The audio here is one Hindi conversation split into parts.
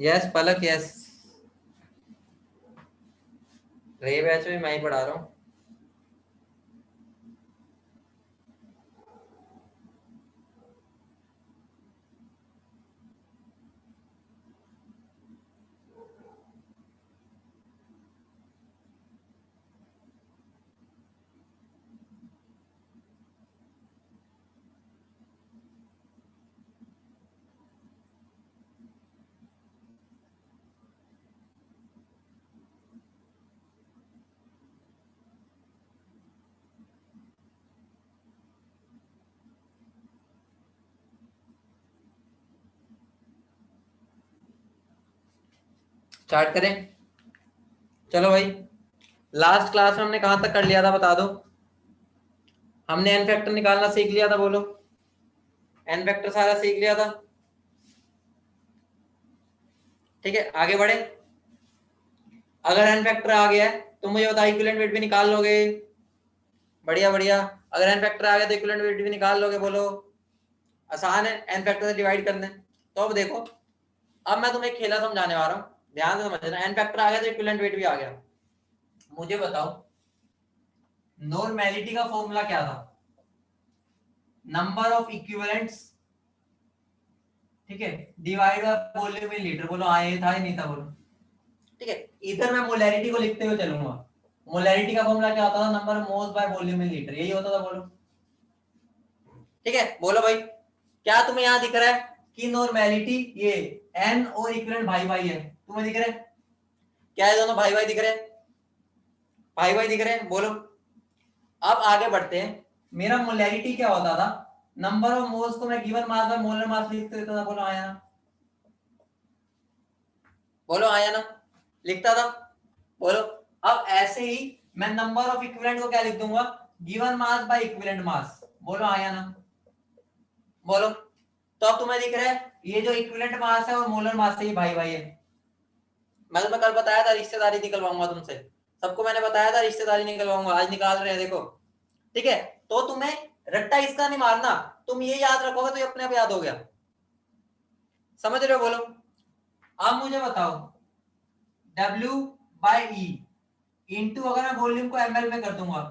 यस पलक यस, रे बैच में मैं ही पढ़ा रहा हूँ। स्टार्ट करें? चलो भाई, लास्ट क्लास में हमने कहां तक कर लिया था बता दो। हमने एन फैक्टर निकालना सीख लिया था, बोलो। एन फैक्टर सारा सीख लिया था। ठीक है, आगे बढ़े। अगर एन फैक्टर आ गया है तो मुझे बताओ इक्विवेलेंट वेट भी निकाल लोगे? बढ़िया बढ़िया। अगर एन फैक्टर आ गया तो इक्विवेलेंट वेट भी निकाल लोगे, बोलो। आसान है एन फैक्टर से डिवाइड करने। तो अब देखो, अब मैं तुम्हें एक खेला समझाने वाला हूँ, ध्यान से समझना। एन फैक्टर आ गया तो इक्विवेलेंट वेट भी आ गया। मुझे बताओ नॉर्मेलिटी का फॉर्मूला क्या था? नंबर ऑफ इक्विवेलेंट्स, ठीक है, divide by volume in litre. बोलो हाँ, ये था ही नहीं था, बोलो। ठीक है, इधर मैं मोलैरिटी को लिखते हुए चलूंगा। मोलैरिटी का फॉर्मूला क्या होता था? Number moles by volume in litre, यही होता था, बोलो। ठीक है, बोलो भाई, क्या तुम्हें यहां दिख रहा है कि नॉर्मेलिटी ये एन और इक्विवेलेंट भाई भाई है? तुम्हें दिख रहा है? क्या है, दोनों भाई भाई दिख रहे हैं? भाई भाई दिख रहे हैं, बोलो। अब आगे बढ़ते हैं। मेरा मोलैरिटी क्या होता था? नंबर ऑफ मोल्स को मैं given mass by molar mass लिख देता था, बोलो आया ना? बोलो आया ना? लिखता था, बोलो। अब ऐसे ही मैं नंबर ऑफ इक्विवेलेंट को क्या लिख दूंगा? Given mass by equivalent mass, बोलो आया ना? बोलो। तो अब तुम्हें दिख रहा है ये जो इक्विवेलेंट मास है और मोलर मास है, ये भाई भाई है। मैं तुम्हें कल बताया था रिश्तेदारी निकलवाऊंगा तुमसे, सबको मैंने बताया था रिश्तेदारी निकलवाऊंगा, आज निकाल रहे हैं, देखो। ठीक है, तो तुम्हें रट्टा इसका नहीं मारना, तुम ये याद रखोगे तो ये अपने आप याद हो गया। समझ रहे हो, बोलो। अब मुझे बताओ W बाई ई इंटू, अगर मैं वॉल्यूम को ml में कर दूंगा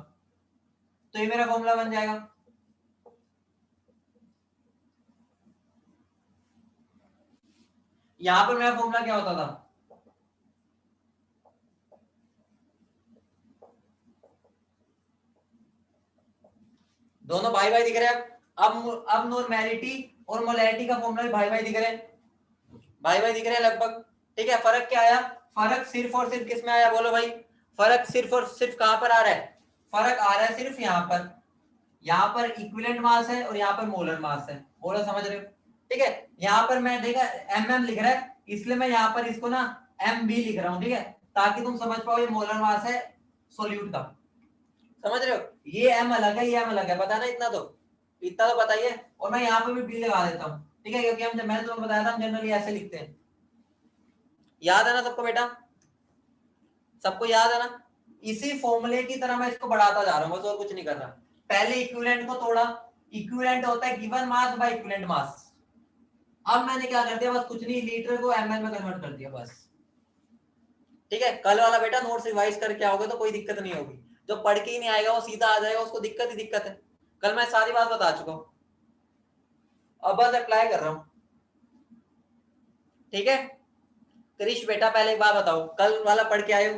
तो ये मेरा फॉर्मूला बन जाएगा। यहां पर मेरा फॉर्मूला क्या होता था? दोनों भाई भाई दिख रहे हैं। अब नॉर्मेलिटी और मोलैरिटी का फॉर्मूला भी भाई भाई दिख रहे हैं, भाई भाई दिख रहे हैं लगभग। ठीक है, फर्क क्या आया? फर्क सिर्फ और सिर्फ किस में आया, बोलो भाई। फर्क सिर्फ और सिर्फ कहां पर आ रहा है? फर्क आ रहा है सिर्फ यहाँ पर इक्विवेलेंट मास है और यहाँ पर मोलर मास है, बोलो समझ रहे हो? ठीक है, यहाँ पर मैं देखा mm लिख रहा है, इसलिए मैं यहाँ पर इसको ना MB लिख रहा हूँ, ठीक है, ताकि तुम समझ पाओ ये मोलर मास है सोल्यूट का। समझ रहे हो? ये M अलग है, ये M अलग है, पता ना? इतना तो बताइए। और मैं यहाँ पे भी B लगा देता हूँ, ठीक है, क्योंकि हम, मैंने तुम्हें बताया था हम जनरली ऐसे लिखते हैं। याद है ना सबको बेटा? सबको याद है ना? इसी फॉर्मूले की तरह मैं इसको बढ़ाता जा रहा हूँ, बस और कुछ नहीं कर रहा। पहले इक्विवेलेंट को तोड़ा, इक्विवेलेंट होता है given mass by equivalent mass. अब मैंने क्या कर दिया? बस कुछ नहीं, लीटर को ml में कन्वर्ट कर दिया, बस। ठीक है, कल वाला बेटा नोट्स रिवाइज करके आओगे तो कोई दिक्कत नहीं होगी, जो पढ़ के ही नहीं आएगा वो सीधा आ जाएगा, उसको दिक्कत ही दिक्कत है। कल मैं सारी बात बता चुका हूँ, अब बस अप्लाई कर रहा हूँ। ठीक है, क्रिश बेटा पहले एक बात बताओ, कल वाला पढ़ के आए हो?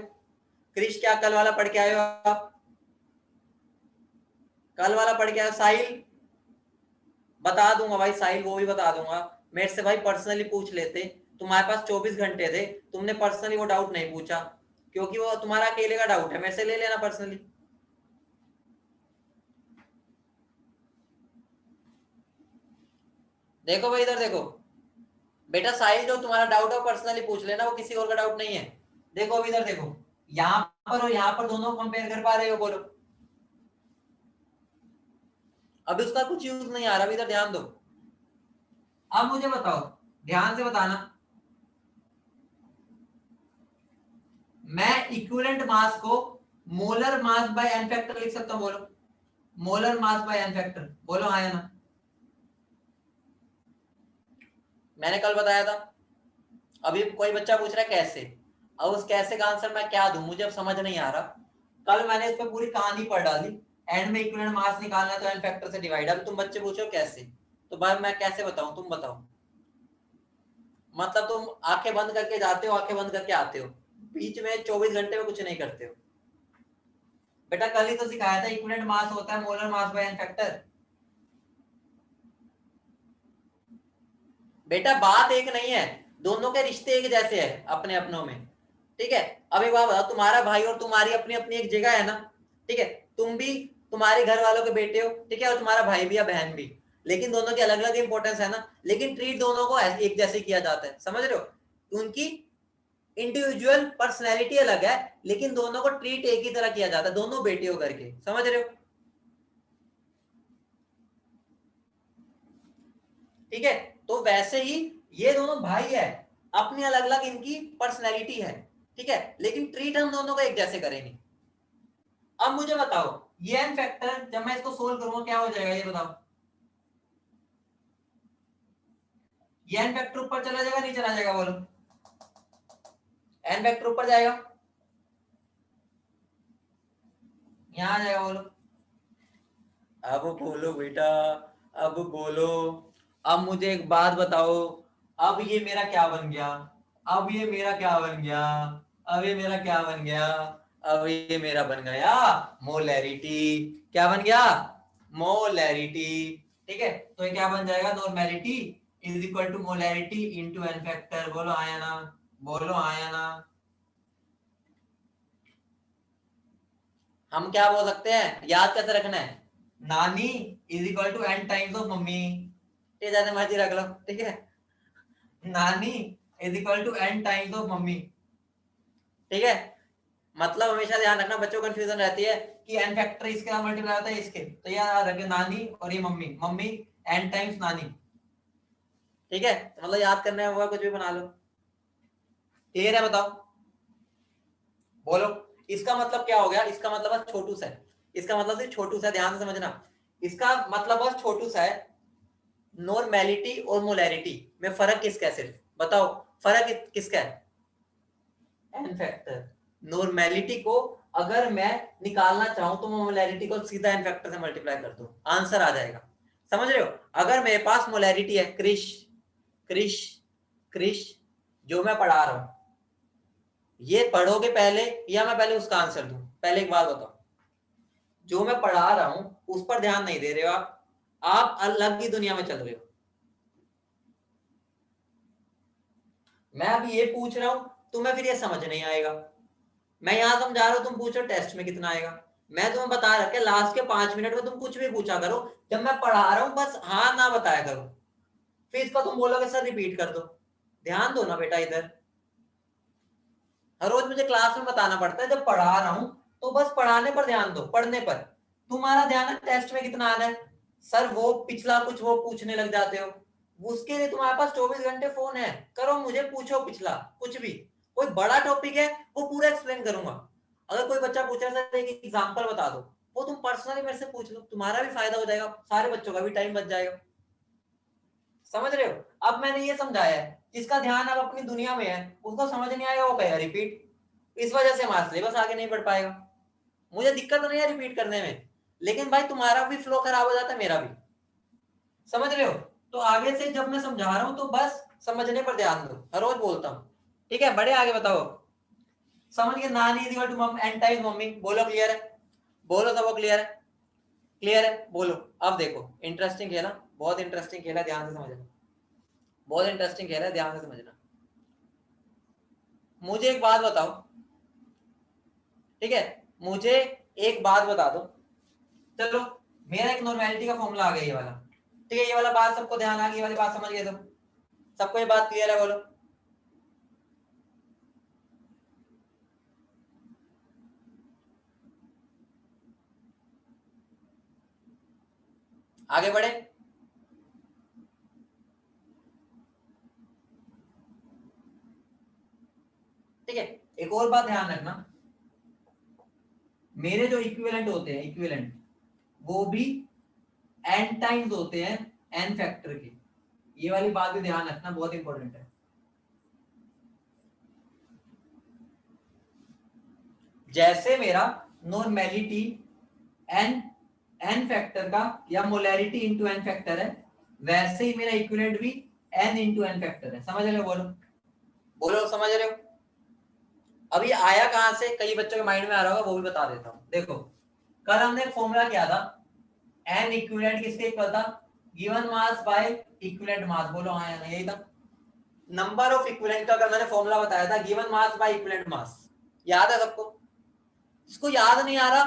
क्रिश, क्या कल वाला पढ़ के आए हो आप? कल वाला पढ़ के आए हो? साहिल, बता दूंगा भाई, साहिल वो भी बता दूंगा। मेरे से भाई पर्सनली पूछ लेते, तुम्हारे पास 24 घंटे थे, तुमने पर्सनली वो डाउट नहीं पूछा, क्योंकि वो तुम्हारा अकेले का डाउट है, मेरे से ले लेना पर्सनली। देखो भाई, इधर देखो बेटा, साहिल जो तुम्हारा डाउट है वो पर्सनली पूछ लेना, वो किसी और का डाउट नहीं है। देखो अभी इधर देखो, यहाँ पर और यहाँ पर दोनों कंपेयर कर पा रहे हो, बोलो। अभी उसका कुछ यूज नहीं आ रहा, अभी इधर ध्यान दो। अब मुझे बताओ, ध्यान से बताना, मैं इक्विवेलेंट मास को molar mass by N factor लिख सकता हूं, बोलो। Molar mass by N factor, बोलो हाँ या ना? मैंने कल बताया था, अभी कोई बच्चा पूछ रहा है कैसे, अब उस कैसे का आंसर मैं क्या दूं, मुझे अब समझ नहीं आ रहा। कल मैंने इस पे पूरी कहानी पढ़ डाली, एंड में इक्विवेलेंट मास निकालना है तो एन फैक्टर से डिवाइड। अब तुम बच्चे पूछो कैसे, तो भाई मैं कैसे बताऊं, तुम बताओ। मतलब तुम आंखें बंद करके जाते हो, आंखें बंद करके आते हो, बीच में 24 घंटे में कुछ नहीं करते हो। बेटा कल ही तो सिखाया था इक्विवेलेंट मास होता है molar mass by N factor. बेटा बात एक नहीं है, दोनों के रिश्ते एक जैसे है अपने अपनों में। ठीक है, अब एक बात बताओ, तुम्हारा भाई और तुम्हारी अपनी अपनी एक जगह है ना। ठीक है, तुम भी तुम्हारे घर वालों के बेटे हो, ठीक है, और तुम्हारा भाई भी या बहन भी, लेकिन दोनों की अलग अलग इंपॉर्टेंस है ना, लेकिन ट्रीट दोनों को एक जैसे किया जाता है, समझ रहे हो। उनकी इंडिविजुअल पर्सनैलिटी अलग है, लेकिन दोनों को ट्रीट एक ही तरह किया जाता है, दोनों बेटे हो करके, समझ रहे हो। ठीक है, तो वैसे ही ये दोनों भाई है, अपनी अलग अलग इनकी पर्सनैलिटी है, ठीक है, लेकिन ट्रीट हम दोनों को एक जैसे करेंगे। अब मुझे बताओ, ये एन फैक्टर जब मैं इसको सोल्व करूंगा क्या हो जाएगा, ये बताओ। ये एन फैक्टर ऊपर चला जाएगा, नहीं चला जाएगा, बोलो। एन फैक्टर ऊपर जाएगा, यहां आ जाएगा, बोलो। अब बोलो बेटा, अब बोलो। अब मुझे एक बात बताओ, अब ये मेरा क्या बन गया, अब ये मेरा क्या बन गया, अब ये मेरा क्या बन गया, अब ये मेरा बन गया मोलैरिटी। क्या बन गया, मोलैरिटी। ठीक है, तो ये क्या बन जाएगा, normality is equal to molarity into N factor. बोलो आया ना, बोलो आया ना। हम क्या बोल सकते हैं, याद कैसे रखना है, नानी is equal to N times of mummy. ये जैसे मर्जी रख लो, ठीक है, नानी is equal to N times of mummy. ठीक है, मतलब हमेशा ध्यान रखना, बच्चों को कंफ्यूजन रहती है कि एन फैक्टर इसके साथ मल्टीप्लाई होता है इसके, तो याद रखिए नानी और ये मम्मी, मम्मी एन टाइम्स नानी। ठीक है, तो मतलब याद करना है, हुआ कुछ भी बना लो। क्लियर है, बताओ, बोलो। इसका मतलब क्या हो गया, इसका मतलब बस छोटू सा है, इसका मतलब सिर्फ छोटू सा है, ध्यान से समझना। इसका मतलब बस छोटू सा है, नॉर्मेलिटी और मोलैरिटी में फर्क किसका है, सिर्फ बताओ, फर्क किसका है, एन फैक्टर। नॉर्मेलिटी को अगर मैं निकालना चाहूं तो मैं मोलैरिटी को सीधा एन फैक्टर से मल्टीप्लाई कर दूं, आंसर आ जाएगा, समझ रहे हो। अगर मेरे पास मोलैरिटी है, क्रिश क्रिश क्रिश, जो मैं पढ़ा रहा हूं, ये पढ़ोगे पहले या मैं पहले उसका आंसर दूं, पहले एक बात बताओ। जो मैं पढ़ा रहा हूं उस पर ध्यान नहीं दे रहे हो आप अलग ही दुनिया में चल रहे हो। मैं अभी ये पूछ रहा हूं, तुम्हें फिर ये समझ नहीं आएगा। मैं यहां समझा रहा हूं, तुम पूछो टेस्ट में कितना आएगा। मैं तुम्हें बता रखा है, लास्ट के 5 मिनट में तुम कुछ भी पूछा करो, जब मैं पढ़ा रहा हूं बस हाँ ना बताया करो, फिर इसका तुम बोलोगे सर रिपीट कर दो। ध्यान दो ना बेटा इधर, हर रोज मुझे क्लास में बताना पड़ता है, जब पढ़ा रहा हूं तो बस पढ़ाने पर ध्यान दो, पढ़ने पर। तुम्हारा ध्यान है टेस्ट में कितना आना है, सर वो पिछला कुछ वो पूछने लग जाते हो, उसके लिए तुम्हारे पास 24 घंटे फोन है, करो मुझे पूछो पिछला कुछ भी, कोई बड़ा टॉपिक है वो पूरा एक्सप्लेन करूंगा। अगर कोई बच्चा पूछ रहा है सर एक एग्जांपल बता दो, वो तुम पर्सनली मेरे से पूछ लो, तुम्हारा भी फायदा हो जाएगा, सारे बच्चों का भी टाइम बच जाएगा, समझ रहे हो। अब मैंने ये समझाया है, जिसका ध्यान अब अपनी दुनिया में है उसको समझ नहीं आएगा, वो कहेगा रिपीट, इस वजह से हमारा सिलेबस आगे नहीं बढ़ पाएगा। मुझे दिक्कत नहीं है रिपीट करने में, लेकिन भाई तुम्हारा भी फ्लो खराब हो जाता है, मेरा भी, समझ रहे हो। तो आगे से जब मैं समझा रहा हूं तो बस समझने पर ध्यान दो, हर रोज बोलता हूं। ठीक है, बड़े आगे बताओ, समझ गए, नानी इज इक्वल टू मम एंड टाइम्स मम्मी, बोलो क्लियर है, बोलो सबको क्लियर है, क्लियर है, बोलो। अब देखो इंटरेस्टिंग खेला, बहुत इंटरेस्टिंग खेला, ध्यान से समझना, बहुत इंटरेस्टिंग खेला, ध्यान से समझना। मुझे एक बात बताओ, ठीक है, मुझे एक बात बता दो, चलो, मेरा एक नॉर्मेलिटी का फॉर्मूला आ गया ये वाला, ठीक है, ये वाला बात सबको ध्यान आ गई, ये वाली बात समझ गए, तो सबको ये बात क्लियर है, बोलो। आगे बढ़े, ठीक है। एक और बात ध्यान रखना, मेरे जो इक्विवेलेंट होते हैं, इक्विवेलेंट वो भी एन टाइम्स होते हैं एन फैक्टर के, ये वाली बात भी ध्यान रखना, बहुत इंपॉर्टेंट है। जैसे मेरा नॉर्मेलिटी n फैक्टर का या मोलैरिटी इंटू n फैक्टर है, वैसे ही मेरा इक्विवेलेंट भी n इंटू n फैक्टर है। समझ रहे हो? बोलो बोलो, समझ रहे हो? अभी आया कहां से, कई बच्चों के माइंड में आ रहा होगा, वो भी बता देता हूं। देखो, कल हमने एक फॉर्मूला किया था, n इक्विवेलेंट किसके इक्वल था? Given mass by equivalent mass. बोलो हाँ या नहीं, यही था। नंबर ऑफ इक्विवेलेंट का मैंने फॉर्मूला बताया था, given mass by equivalent mass. याद है सबको? इसको याद नहीं आ रहा,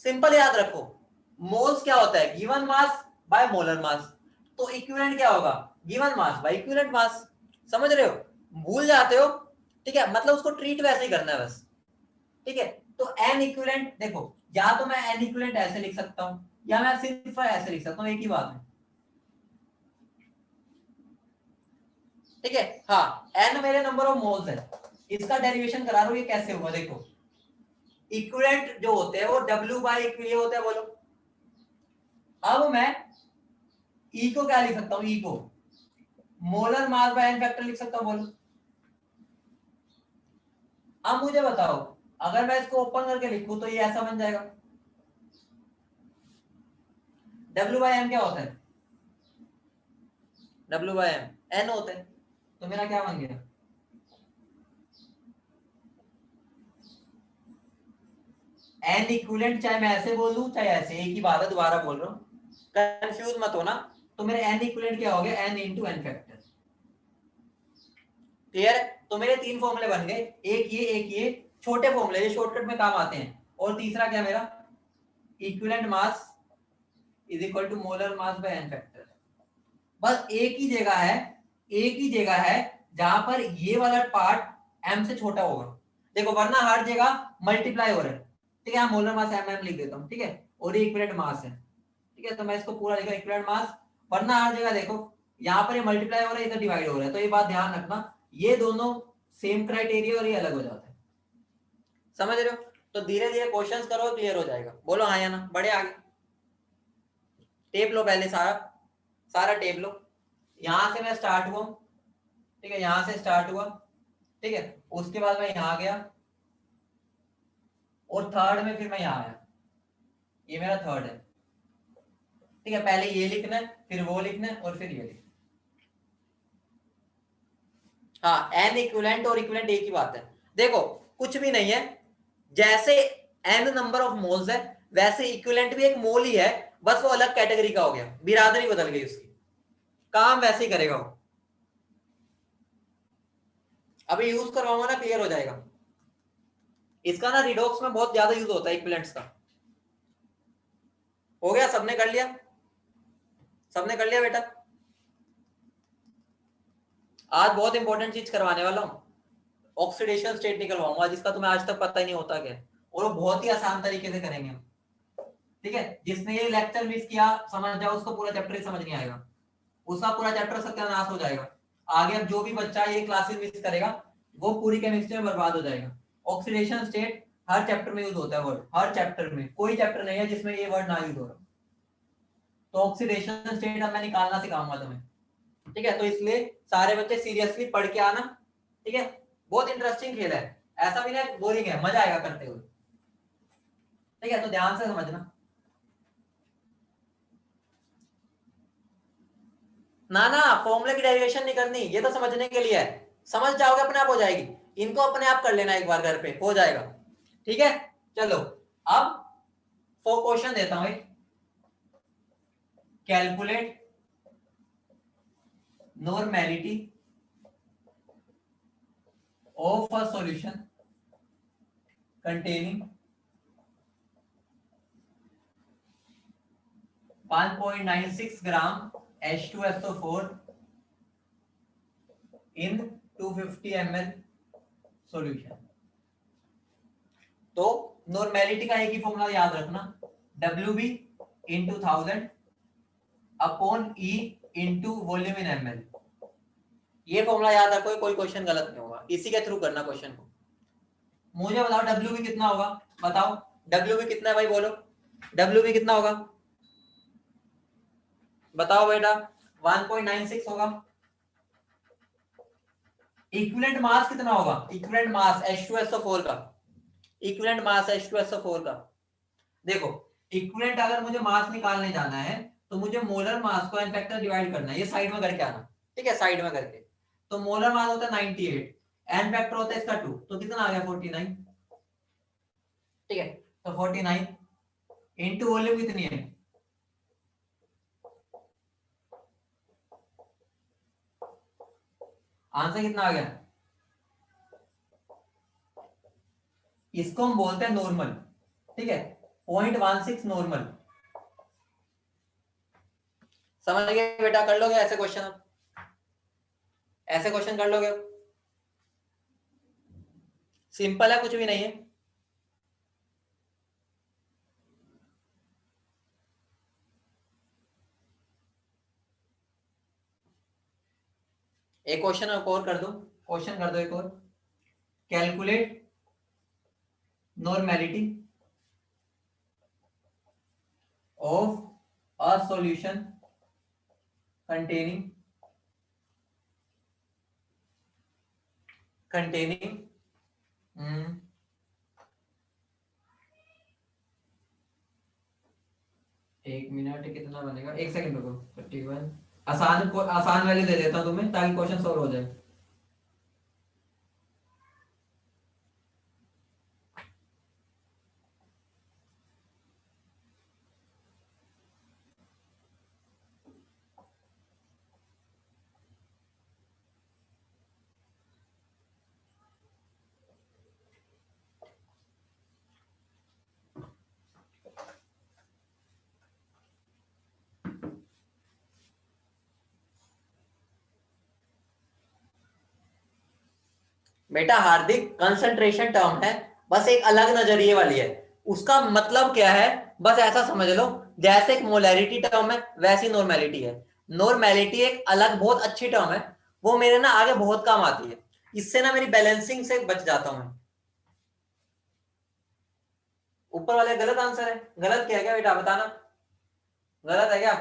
सिंपल याद रखो, मोल्स क्या होता है? Given mass by molar mass. तो इक्विवेलेंट क्या होगा? Given mass by equivalent mass. समझ रहे हो? भूल जाते हो, ठीक है, मतलब उसको ट्रीट वैसे ही करना है बस, ठीक है। तो एन इक्विवेलेंट देखो, या तो मैं एन इक्विवेलेंट ऐसे लिख सकता हूं, या मैं सिर्फ ऐसे लिख सकता हूं, एक ही बात है, ठीक है। हाँ, एन मेरे नंबर ऑफ मोल्स है, इसका डेरिवेशन करा रहा हूं, ये कैसे होगा देखो। इक्विवेलेंट जो होते हैं वो W बाय ये होता है। बोलो, अब मैं E को क्या लिख सकता हूँ? E को molar mass by N factor लिख सकता हूँ। बोलो, अब मुझे बताओ, अगर मैं इसको ओपन करके लिखूं तो ये ऐसा बन जाएगा। W बाय एम क्या होता है? W बाय एम N होता है, तो मेरा क्या बन गया? एन इक्विवेलेंट, चाहे मैं ऐसे बोल दूं चाहे ऐसे, एक ही बात है, दोबारा बोल रहा हूं, कंफ्यूज मत होना। तो मेरे एन इक्विवेलेंट क्या हो गया? N into N factor. Clear है? तो मेरे तीन फॉर्मूले बन गए, एक ये छोटे फॉर्मूले, ये शॉर्टकट में काम आते हैं। और तीसरा क्या मेरा? Equivalent mass is equal to molar mass by N factor. बस एक ही जगह है, एक ही जगह है जहां पर ये वाला पार्ट m से छोटा होगा। देखो, वरना हर जगह मल्टीप्लाई हो रहा है, ठीक है। मोलर मास mm लिख देता हूं, ठीक है, और ये इक्विवेलेंट मास है, ठीक है। तो मैं इसको पूरा लिखा इक्विवेलेंट मास, वरना हर जगह देखो यहाँ पर ये मल्टीप्लाई हो रहा है, इधर डिवाइड हो रहा है। तो ये बात ध्यान रखना, ये दोनों सेम क्राइटेरिया और ये अलग हो जाता है। समझ रहे हो? तो धीरे धीरे क्वेश्चंस करो, क्लियर हो जाएगा। बोलो हाँ या ना, बड़े आगे। टेप लो पहले, सारा सारा टेप लो। यहां से मैं स्टार्ट हुआ, ठीक है, यहां से स्टार्ट हुआ, ठीक है, उसके बाद मैं यहां गया, और थर्ड में फिर मैं यहां आया, ये मेरा थर्ड है, ठीक है। पहले ये लिखना है, फिर वो लिखना है, और फिर ये लिखना है। हाँ, एन इक्विवेलेंट और इक्विवेलेंट एक ही बात है। देखो, कुछ भी नहीं है, जैसे एन नंबर ऑफ मोल्स है, वैसे इक्विवेलेंट भी एक मोल ही है, बस वो अलग कैटेगरी का हो गया, बिरादरी बदल गई उसकी, काम वैसे ही करेगा वो। अभी यूज करवाऊंगा ना, क्लियर हो जाएगा। इसका ना रिडॉक्स में बहुत ज्यादा यूज होता है इक्विवेलेंट्स का। हो गया? सबने कर लिया? सबने कर लिया बेटा? आज बहुत इंपॉर्टेंट चीज करवाने वाला हूँ, ऑक्सीडेशन स्टेट निकलवाऊंगा, जिसका तुम्हें आज तक पता ही नहीं होता क्या, और वो बहुत ही आसान तरीके से करेंगे हम, ठीक है। जिसने ये लेक्चर मिस किया, समझ जाओ उसको पूरा चैप्टर ही समझ नहीं आएगा, उसका पूरा चैप्टर सत्यानाश हो जाएगा। आगे अब जो भी बच्चा ये क्लासेस मिस करेगा, वो पूरी केमिस्ट्री में बर्बाद हो जाएगा। ऑक्सीडेशन स्टेट हर चैप्टर में यूज होता है वर्ड, हर चैप्टर में, कोई चैप्टर नहीं है जिसमें ये वर्ड ना यूज हो रहा। तो ऑक्सीडेशन स्टेट अब मैं निकालना सिखाऊंगा तुम्हें, ठीक है। तो इसलिए सारे बच्चे सीरियसली पढ़ के आना, ठीक है। बहुत इंटरेस्टिंग खेल है, ऐसा भी नहीं बोरिंग है, मजा आएगा करते हुए, ठीक है। तो ध्यान से समझना। ना ना, फॉर्मूले की डेरिवेशन नहीं करनी, ये तो समझने के लिए है, समझ जाओगे अपने आप हो जाएगी। इनको अपने आप कर लेना, एक बार घर पे हो जाएगा, ठीक है। चलो, अब 4 क्वेश्चन देता हूं। Calculate normality of a solution containing 1.96 gram H2SO4 in 250 ml solution. तो नॉर्मेलिटी का एक ही फॉर्मूला याद रखना, WB into 1000 upon E into volume इन ml। ये फॉर्मूला याद रखो, कोई क्वेश्चन गलत नहीं होगा, इसी के थ्रू करना क्वेश्चन को। मुझे बताओ WB कितना होगा, बताओ WB कितना है भाई, बोलो WB कितना होगा, बताओ बेटा। 1.96 होगा। इक्विवेलेंट मास कितना होगा? इक्विवेलेंट मास H2SO4 का इक्विवेलेंट मास है H2SO4 का। देखो इक्विवेलेंट अगर मुझे मास निकालने जाना है तो मुझे मोलर मास को एन फैक्टर डिवाइड करना है, ये साइड में करके आना, ठीक है, साइड में करके। तो मोलर मास होता है 98, एन फैक्टर होता है इसका 2, तो कितना आ गया 49, ठीक है। तो 49 इनटू वॉल्यूम कितनी है, आंसर कितना आ गया, इसको हम बोलते हैं नॉर्मल, ठीक है, 0.16 नॉर्मल। समझ गए बेटा, कर लोगे ऐसे क्वेश्चन, आप ऐसे क्वेश्चन कर लोगे, सिंपल है, कुछ भी नहीं है। एक क्वेश्चन और कर दो, क्वेश्चन कर दो एक और, calculate normality of a solution containing एक मिनट, कितना बनेगा, एक सेकंड रुको, 31, आसान वैल्यू दे देता हूं तुम्हें ताकि क्वेश्चन सॉल्व हो जाए। बेटा हार्दिक, कंसंट्रेशन टर्म है, बस एक अलग नजरिए वाली है, उसका मतलब क्या है, बस ऐसा समझ लो, जैसे एक मोलैरिटी टर्म है वैसी नॉर्मेलिटी है। नॉर्मेलिटी एक अलग बहुत अच्छी टर्म है, वो मेरे ना आगे बहुत काम आती है, इससे ना मेरी बैलेंसिंग से बच जाता हूं मैं। ऊपर वाले गलत आंसर है, गलत क्या है क्या बेटा बताना, गलत है क्या,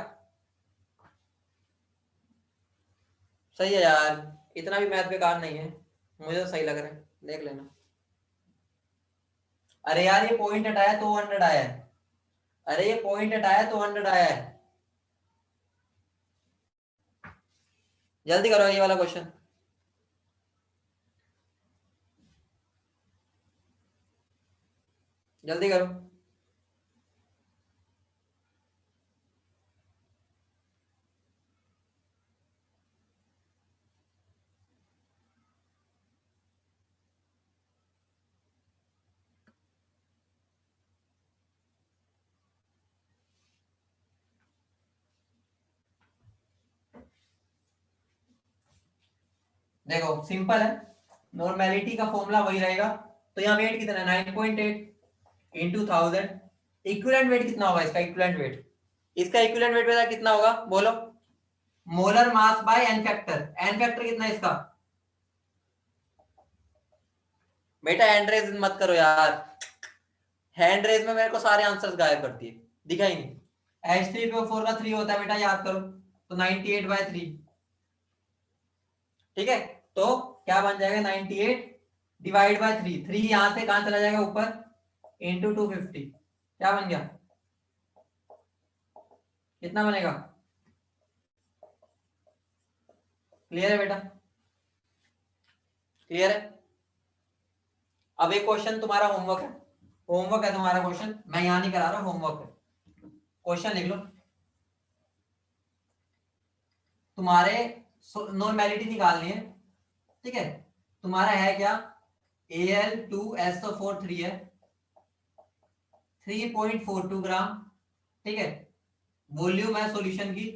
सही है यार, इतना भी मैथ बेकार नहीं है, मुझे तो सही लग रहा है, देख लेना। अरे यार ये पॉइंट हटाया तो 100 आया है, अरे ये पॉइंट हटाया तो 100 आया है, जल्दी करो ये वाला क्वेश्चन, जल्दी करो। देखो सिंपल है, नॉर्मेलिटी का फॉर्मूला वही रहेगा, तो यहाँ वेट कितना है 9.8 इंटू 1000, इक्विवेलेंट वेट कितना होगा इसका, इक्विवेलेंट वेट, इसका इक्विवेलेंट वेट बेटा कितना होगा बोलो, molar mass by N factor, N factor कितना है इसका, बेटा हैंड रेज मत करो यार, हैंड रेज में मेरे को सारे आंसर्स गायब करती है, दिखा ही नहीं। H3PO4 का 3 होता है बेटा, याद करो, तो 98/3, ठीक है, तो क्या बन जाएगा 98 डिवाइड बाय 3, 3 यहां से कहां चला जाएगा ऊपर, इंटू 250, क्या बन गया, कितना बनेगा, क्लियर है बेटा, क्लियर है। अब एक क्वेश्चन तुम्हारा होमवर्क है, होमवर्क है तुम्हारा क्वेश्चन, मैं यहां नहीं करा रहा, होमवर्क है, क्वेश्चन लिख लो, तुम्हारे नॉर्मेलिटी निकालनी है, ठीक है, तुम्हारा है क्या, Al2SO4 है, 3.42 ग्राम, ठीक है, वॉल्यूम है सॉल्यूशन की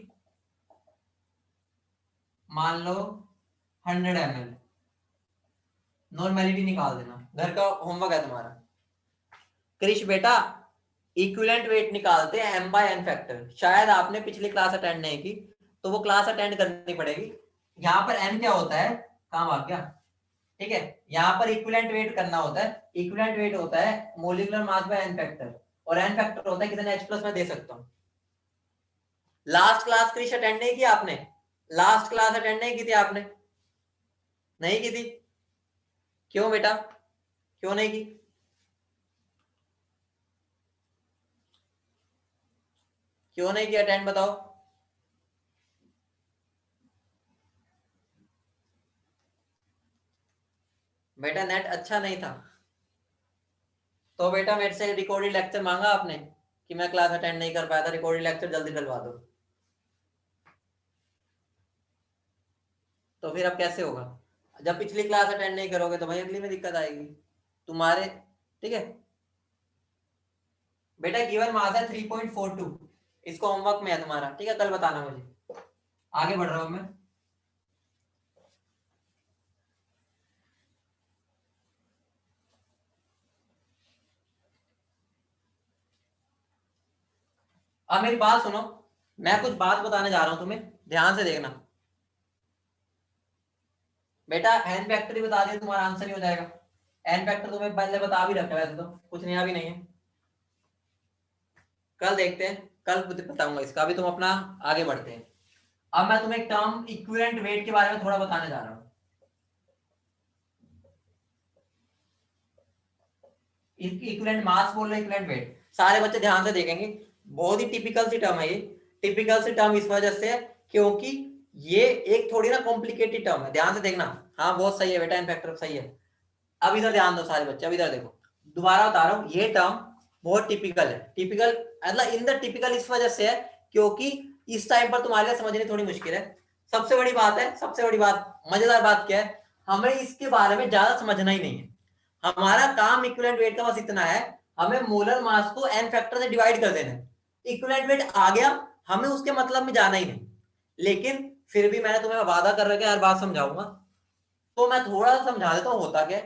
मान लो 100 ml, नॉर्मेलिटी निकाल देना, घर का होमवर्क है तुम्हारा। क्रिश बेटा इक्विवेलेंट वेट निकालते हैं m बाय n फैक्टर, शायद आपने पिछली क्लास अटेंड नहीं की, तो वो क्लास अटेंड करनी पड़ेगी। यहाँ पर n क्या होता है, काम आ गया, ठीक है, यहाँ पर इक्विवेलेंट वेट करना होता है, इक्विवेलेंट वेट होता है molecular mass by n factor, और n फैक्टर होता है कितने H+ मैं दे सकता हूँ। लास्ट क्लास क्रिश अटेंड नहीं किया आपने, लास्ट क्लास अटेंड नहीं की थी आपने, नहीं की थी, क्यों बेटा, क्यों नहीं की, क्यों नहीं किया अटेंड बताओ। बेटा नेट अच्छा नहीं था तो बेटा मेरे से रिकॉर्डेड लेक्चर मांगा आपने कि मैं क्लास अटेंड नहीं कर पाया था, रिकॉर्डेड लेक्चर जल्दी डलवा दो। तो फिर अब कैसे होगा? जब पिछली क्लास अटेंड नहीं करोगे तो भाई अगली में दिक्कत आएगी तुम्हारे। ठीक है बेटा, गिवन मास है 3.42, इसको होमवर्क में है तुम्हारा, ठीक है, कल बताना मुझे। आगे बढ़ रहा हूं मैं। अब मेरी बात सुनो, मैं कुछ बात बताने जा रहा हूं तुम्हें, ध्यान से देखना। बेटा एन फैक्टर ही बता दिया तुम्हारा आंसर ही हो जाएगा। एन फैक्टर तुम्हें पहले बता भी रखा है, वैसे तो कुछ नया भी नहीं है। कल देखते हैं, कल बताऊंगा इसका, अभी तुम अपना आगे बढ़ते हैं। अब मैं तुम्हें एक टर्म इक्विवेलेंट वेट के बारे में थोड़ा बताने जा रहा हूं। इक्विवेलेंट मास बोल रहे, इक्विवेलेंट वेट, सारे बच्चे ध्यान से देखेंगे। बहुत ही टिपिकल सी टर्म है ये। टिपिकल सी टर्म इस वजह से है क्योंकि ये एक थोड़ी ना कॉम्प्लिकेटेड टर्म है, ध्यान से देखना। हाँ बहुत सही है बेटा, इन फैक्टर सही है। अब इधर ध्यान दो सारे बच्चे, अब इधर देखो, दोबारा बता रहा हूँ, ये टर्म बहुत टिपिकल है। टिपिकल मतलब इन द टिपिकल इस वजह से है क्योंकि इस टाइम पर तुम्हारे लिए समझनी थोड़ी मुश्किल है। सबसे बड़ी बात है, सबसे बड़ी बात, मजेदार बात क्या है, हमें इसके बारे में ज्यादा समझना ही नहीं है। हमारा काम इक्विवेलेंट वेट का बस इतना है, हमें मोलर मास को एन फैक्टर से डिवाइड कर देना है। इक्विवेलेंट वेट आ गया, हमें उसके मतलब में जाना ही नहीं। लेकिन फिर भी मैंने तुम्हें वादा कर रखा है, हर बात समझाऊंगा, तो मैं थोड़ा सा समझा देता हूँ होता क्या।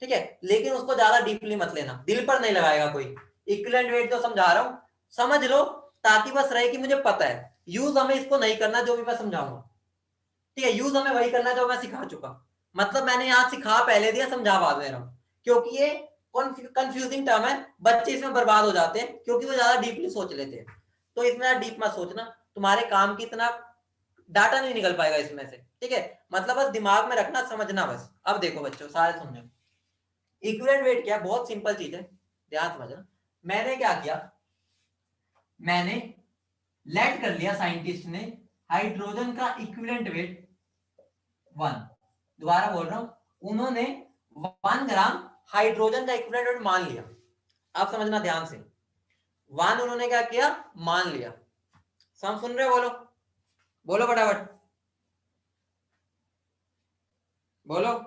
ठीक है, लेकिन उसको ज्यादा डीपली मत लेना, दिल पर नहीं लगाएगा कोई। इक्विवेलेंट वेट तो समझा रहा हूँ, समझ लो, ताकि बस रहे कि मुझे पता है। यूज हमें इसको नहीं करना जो भी मैं समझाऊंगा। ठीक है, यूज हमें वही करना जो मैं सिखा चुका। मतलब मैंने यहाँ सिखा पहले दिया, समझा बाद में रहा हूँ, क्योंकि ये कंफ्यूजिंग टर्म है, बच्चे इसमें बर्बाद हो जाते हैं क्योंकि वो ज्यादा डीपली सोच लेते हैं। तो इसमें डीप मत सोचना, तुम्हारे काम की इतना डाटा नहीं निकल पाएगा इसमें से। ठीक है, मतलब बस दिमाग में रखना, समझना बस। अब देखो बच्चों, सारे समझो, इक्विवेलेंट वेट क्या है, बहुत सिंपल चीज है, ध्यान समझना। मैंने क्या किया, मैंने लेट कर लिया साइंटिस्ट ने हाइड्रोजन का इक्विवेलेंट वेट 1। दोबारा बोल रहा हूं, उन्होंने 1 ग्राम हाइड्रोजन का इक्विवेलेंट वेट मान लिया। आप समझना ध्यान से, 1 उन्होंने क्या किया, मान लिया। सब सुन रहे हो? बोलो बोलो फटाफट बोलो।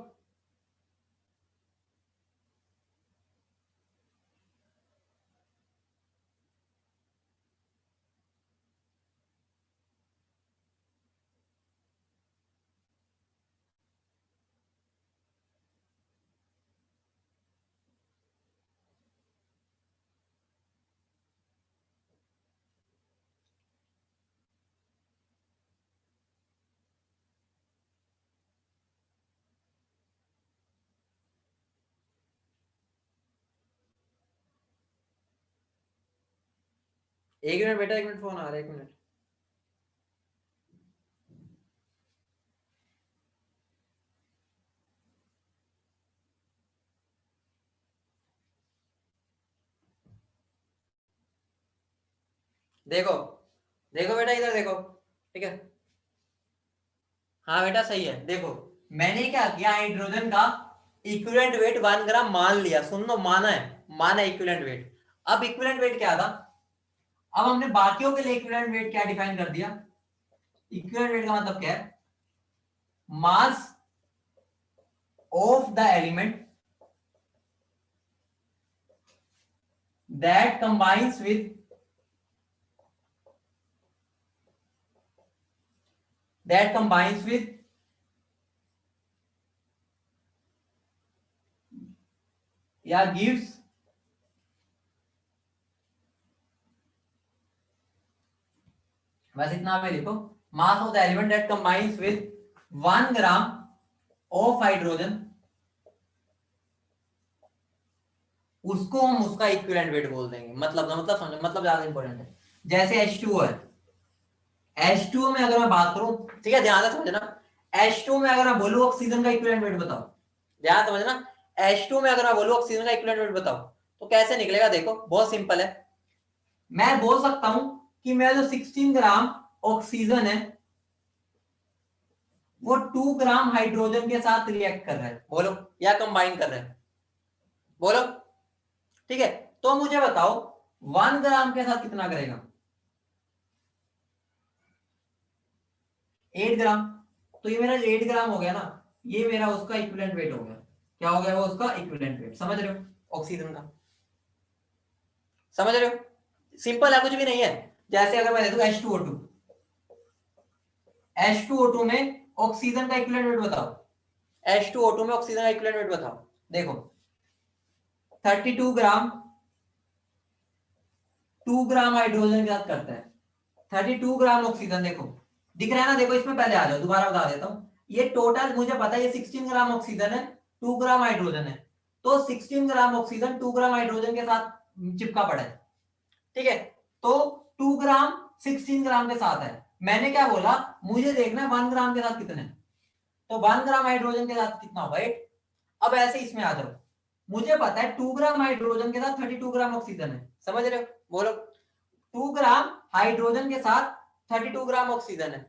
एक मिनट बेटा, 1 मिनट, फोन आ रहा है, 1 मिनट। देखो देखो बेटा, इधर देखो, ठीक है। हाँ बेटा सही है, देखो मैंने क्या किया, हाइड्रोजन का इक्विवेलेंट वेट 1 ग्राम मान लिया, सुन लो, माना है, माना इक्विवेलेंट वेट। अब इक्विवेलेंट वेट क्या था, अब हमने बाकियों के लिए इक्विवेलेंट वेट क्या डिफाइन कर दिया। इक्विवेलेंट वेट का मतलब क्या है, mass of the element that combines with that combines with या gives बस इतना में लिखो, mass of the element that combines with 1 gram of hydrogen, उसको हम उसका इक्विवेलेंट वेट बोल देंगे। मतलब समझो, मतलब ज्यादा इंपॉर्टेंट है। जैसे H2O है, H2O में अगर मैं बात करूं, ठीक है, ध्यान से समझना, H2O में अगर मैं बोलूं ऑक्सीजन का इक्विवेलेंट वेट बताओ, ध्यान समझना, H2O में अगर मैं बोलूं ऑक्सीजन का इक्विवेलेंट वेट बताओ, तो कैसे निकलेगा, देखो बहुत सिंपल है। मैं बोल सकता हूं कि मेरा जो 16 ग्राम ऑक्सीजन है वो 2 ग्राम हाइड्रोजन के साथ रिएक्ट कर रहा है, बोलो, या कंबाइन कर रहा है, बोलो। ठीक है, तो मुझे बताओ 1 ग्राम के साथ कितना करेगा? 8 ग्राम। तो ये मेरा 8 ग्राम हो गया ना, ये मेरा उसका इक्विवेलेंट वेट हो गया। क्या हो गया वो उसका इक्विवेलेंट वेट, समझ रहे हो ऑक्सीजन का? समझ रहे हो? सिंपल है, कुछ भी नहीं है। जैसे अगर मैं दे दूं H2O2, H2O2 में ऑक्सीजन का इक्विवेलेंट वेट बताओ, H2O2 में ऑक्सीजन का इक्विवेलेंट वेट बताओ। देखो 32 ग्राम 2 ग्राम हाइड्रोजन के साथ करता है, 32 ग्राम ऑक्सीजन। देखो दिख रहा है ना, देखो इसमें पहले आ जाओ, दोबारा बता देता हूं। ये टोटल मुझे पता है ये 16 ग्राम ऑक्सीजन है, 2 ग्राम हाइड्रोजन है। तो 16 ग्राम ऑक्सीजन 2 ग्राम हाइड्रोजन के साथ चिपका पड़ा है। ठीक है, तो 2 ग्राम 16 ग्राम के साथ है। मैंने क्या बोला, मुझे देखना है 1 ग्राम के साथ कितने, तो 1 ग्राम हाइड्रोजन के साथ कितना होगा 8। अब ऐसे इसमें आ जाओ, मुझे पता है 2 ग्राम हाइड्रोजन के साथ 32 ग्राम ऑक्सीजन है, समझ रहे हो? बोलो 2 ग्राम हाइड्रोजन के साथ 32 ग्राम ऑक्सीजन है,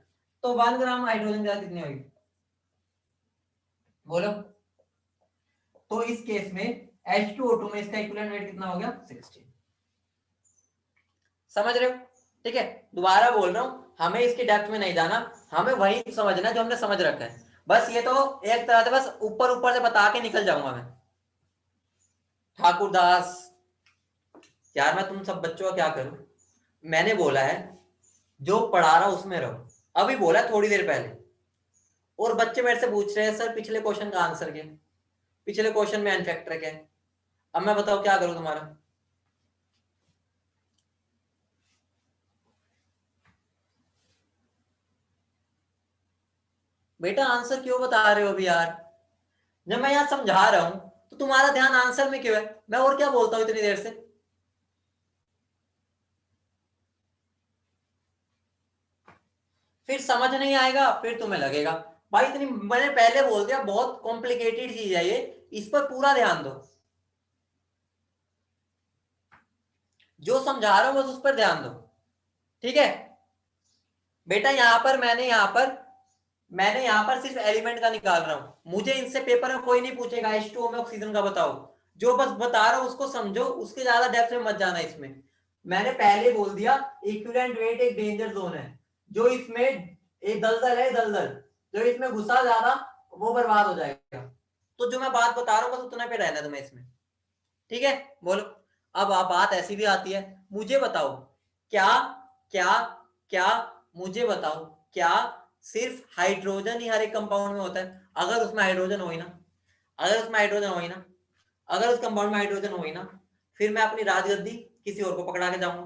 तो 1 ग्राम हाइड्रोजन के साथ कितनी होगी, बोलो। तो इस केस में H2O2 में इसका इक्विवेलेंट वेट कितना हो गया 16। समझ रहे हो? ठीक है, दोबारा बोल रहा हूं, हमें इसकी डेप्थ में नहीं जाना, हमें वही समझना जो हमने समझ रखा है। बस ये तो एक तरह से बस ऊपर ऊपर से बता के निकल जाऊंगा मैं। ठाकुर दास यार, मैं तुम सब बच्चों का क्या करूं? मैंने बोला है जो पढ़ा रहा उसमें रहो, अभी बोला थोड़ी देर पहले, और बच्चे मेरे से पूछ रहे हैं सर पिछले क्वेश्चन का आंसर क्या, पिछले क्वेश्चन में एन फैक्टर क्या है। अब मैं बताओ क्या करूं तुम्हारा? बेटा आंसर क्यों बता रहे हो अभी यार? जब मैं यहां समझा रहा हूं तो तुम्हारा ध्यान आंसर में क्यों है? मैं और क्या बोलता हूं इतनी देर से? फिर समझ नहीं आएगा, फिर तुम्हें लगेगा भाई इतनी, मैंने पहले बोल दिया बहुत कॉम्प्लिकेटेड चीज है ये, इस पर पूरा ध्यान दो। जो समझा रहा हूं बस उस पर ध्यान दो, ठीक है? बेटा यहां पर सिर्फ एलिमेंट का निकाल रहा हूं, मुझे इनसे पेपर में कोई नहीं पूछेगा H2O में ऑक्सीजन का बताओ। जो बस बता रहा हूं उसको समझो, उसके ज्यादा डेप्थ में मत जाना इसमें। मैंने पहले बोल दिया इक्विवेलेंट वेट एक डेंजर जोन है, जो इसमें एक दलदल है, दलदल जो इसमें घुसा ज्यादा वो बर्बाद हो जाएगा। तो जो मैं बात बता रहा हूं बस उतना पे रहना तुम्हें इसमें, ठीक है? बोलो। अब आप बात ऐसी भी आती है, मुझे बताओ क्या क्या क्या, मुझे बताओ क्या सिर्फ हाइड्रोजन ही हर एक कंपाउंड में होता है? अगर उसमें हाइड्रोजन हो ही ना, अगर उसमें हाइड्रोजन हो ही ना, अगर उस कंपाउंड में हाइड्रोजन हो ही ना, फिर मैं अपनी राजगद्दी किसी और को पकड़ा के जाऊंगा।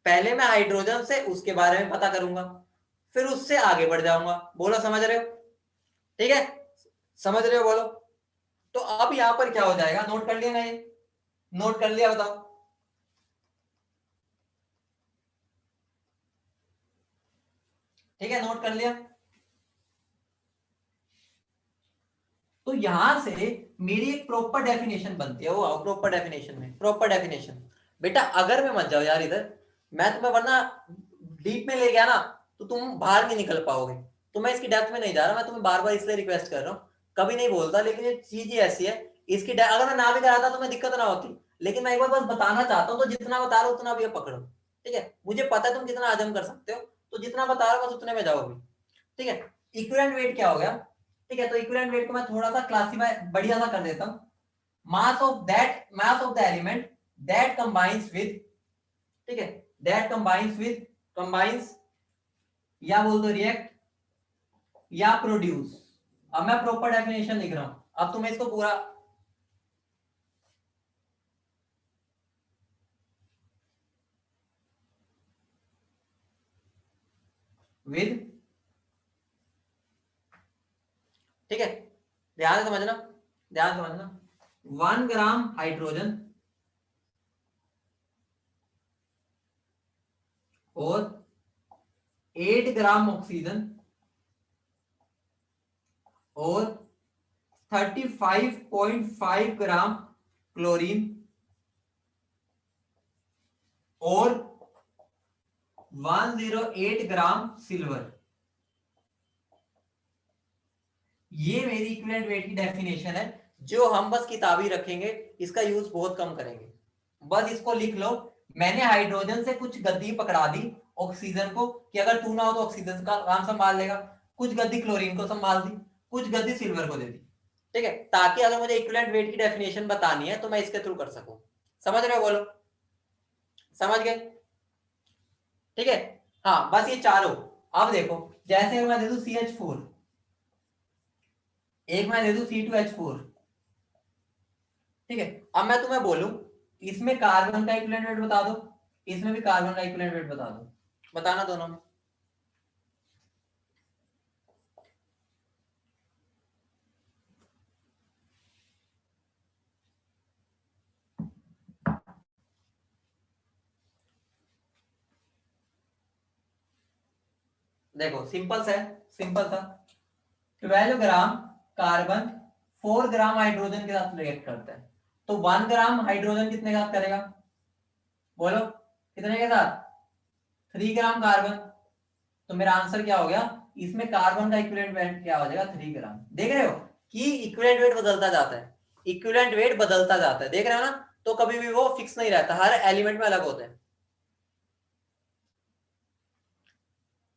पहले मैं हाइड्रोजन से उसके बारे में पता करूंगा, फिर उससे आगे बढ़ जाऊंगा। बोलो समझ रहे हो? ठीक है, समझ रहे हो? बोलो। तो अब यहां पर क्या हो जाएगा, नोट कर लिया ना ये? नोट कर लिया? बताओ। ठीक है, नोट कर लिया? तो यहां से मेरी एक प्रॉपर डेफिनेशन बनती है, वो आओ प्रॉपर डेफिनेशन में, प्रॉपर डेफिनेशन। बेटा अगर मैं मत जाओ यार इधर, मैं तुम्हें वरना डीप में ले गया ना तो तुम बाहर नहीं निकल पाओगे। तो मैं इसकी डेप्थ में नहीं जा रहा, मैं तुम्हें बार बार इसलिए रिक्वेस्ट कर रहा हूँ, कभी नहीं बोलता, लेकिन ये चीज ही ऐसी है। इसकी अगर मैं ना भी कराता तो मैं दिक्कत ना होती, लेकिन मैं एक बार बस बताना चाहता हूँ, तो जितना बता रहा हूँ उतना भी पकड़ो। ठीक है, मुझे पता है तुम कितना हजम कर सकते हो, तो जितना बता रहा हूँ बस उतने में जाओ अभी। ठीक है, इक्विवेलेंट वेट क्या हो गया? ठीक है, तो इक्विवेलेंट वेट को मैं थोड़ा सा क्लासिफाई बढ़िया सा कर देता हूं। Mass of the element that combines with, ठीक है, दैट कंबाइंस या बोल दो रिएक्ट या प्रोड्यूस। अब मैं प्रॉपर डेफिनेशन लिख रहा हूं, अब तुम्हें इसको पूरा विद, ठीक है, ध्यान से समझना, ध्यान से समझना। 1 ग्राम हाइड्रोजन और 8 ग्राम ऑक्सीजन और 35.5 ग्राम क्लोरीन और 108 ग्राम सिल्वर। ये मेरी इक्विवेलेंट वेट की डेफिनेशन है, जो हम बस किताबी रखेंगे, इसका यूज बहुत कम करेंगे। बस इसको लिख लो, मैंने हाइड्रोजन से कुछ गद्दी पकड़ा दी ऑक्सीजन को, कि अगर तू ना हो तो ऑक्सीजन का काम संभाल लेगा, कुछ गद्दी क्लोरीन को संभाल दी, कुछ गद्दी सिल्वर को दे दी, ठीक है, ताकि अगर मुझे इक्विवेलेंट वेट की डेफिनेशन बतानी है तो मैं इसके थ्रू कर सकूं। समझ रहे हो? बोलो, समझ गए? ठीक है, हाँ बस ये चारों। अब देखो, जैसे मैं दे दूं CH4, एक मैं दे दूं C2H4, ठीक है, अब मैं तुम्हें बोलूं इसमें कार्बन का इक्विवेलेंट वेट बता दो, इसमें भी कार्बन का इक्विवेलेंट वेट बता दो, बताना दोनों में। देखो सिंपल सा है, सिंपल सा, 12 ग्राम कार्बन 4 ग्राम हाइड्रोजन के साथ रिएक्ट करता है, तो 1 ग्राम हाइड्रोजन कितने के साथ करेगा? बोलो कितने के साथ? 3 ग्राम कार्बन। तो मेरा आंसर क्या हो गया? इसमें कार्बन का इक्विवेलेंट वेट क्या हो जाएगा? 3 ग्राम। देख रहे हो कि इक्विवेलेंट वेट बदलता जाता है, इक्विवेलेंट वेट बदलता जाता है, देख रहे हो ना? तो कभी भी वो फिक्स नहीं रहता, हर एलिमेंट में अलग होता है।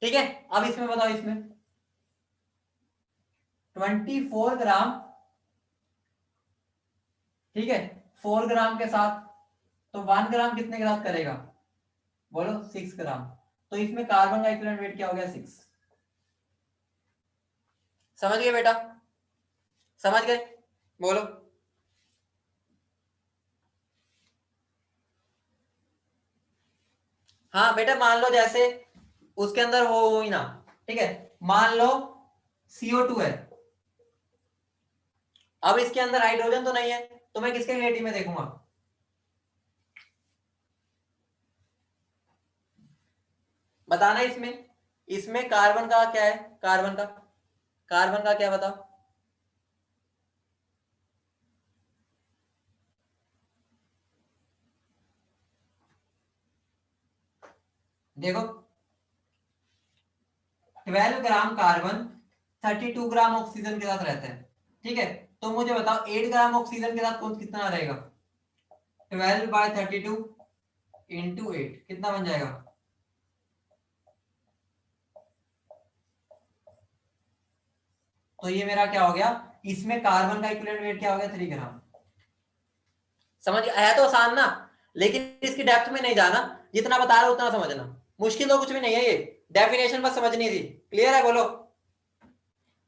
ठीक है, अब इसमें बताओ, इसमें 24 ग्राम, ठीक है, 4 ग्राम के साथ, तो 1 ग्राम कितने के साथ करेगा? बोलो 6 ग्राम। तो इसमें कार्बन का इक्विवेलेंट वेट क्या हो गया? 6। समझ गए बेटा? समझ गए? बोलो। हाँ बेटा, मान लो जैसे उसके अंदर वो हो ही ना, ठीक है, मान लो CO2 है, अब इसके अंदर हाइड्रोजन तो नहीं है, तो मैं किसके रिलेटिव में देखूंगा? बताना इसमें, इसमें कार्बन का क्या है? कार्बन का, कार्बन का क्या बताओ? देखो 12 ग्राम कार्बन 32 ग्राम ऑक्सीजन के साथ रहता है, ठीक है, तो मुझे बताओ 8 ग्राम ऑक्सीजन के साथ कौन कितना रहेगा? 12/32 इंटू 8 कितना बन जाएगा? तो ये मेरा क्या हो गया? इसमें कार्बन का इक्विवेलेंट वेट क्या हो गया? 3 ग्राम। समझ आया? तो आसान ना, लेकिन इसकी डेप्थ में नहीं जाना, जितना बता रहा उतना समझना, मुश्किल तो कुछ भी नहीं है, ये डेफिनेशन बस समझनी थी। क्लियर है? बोलो।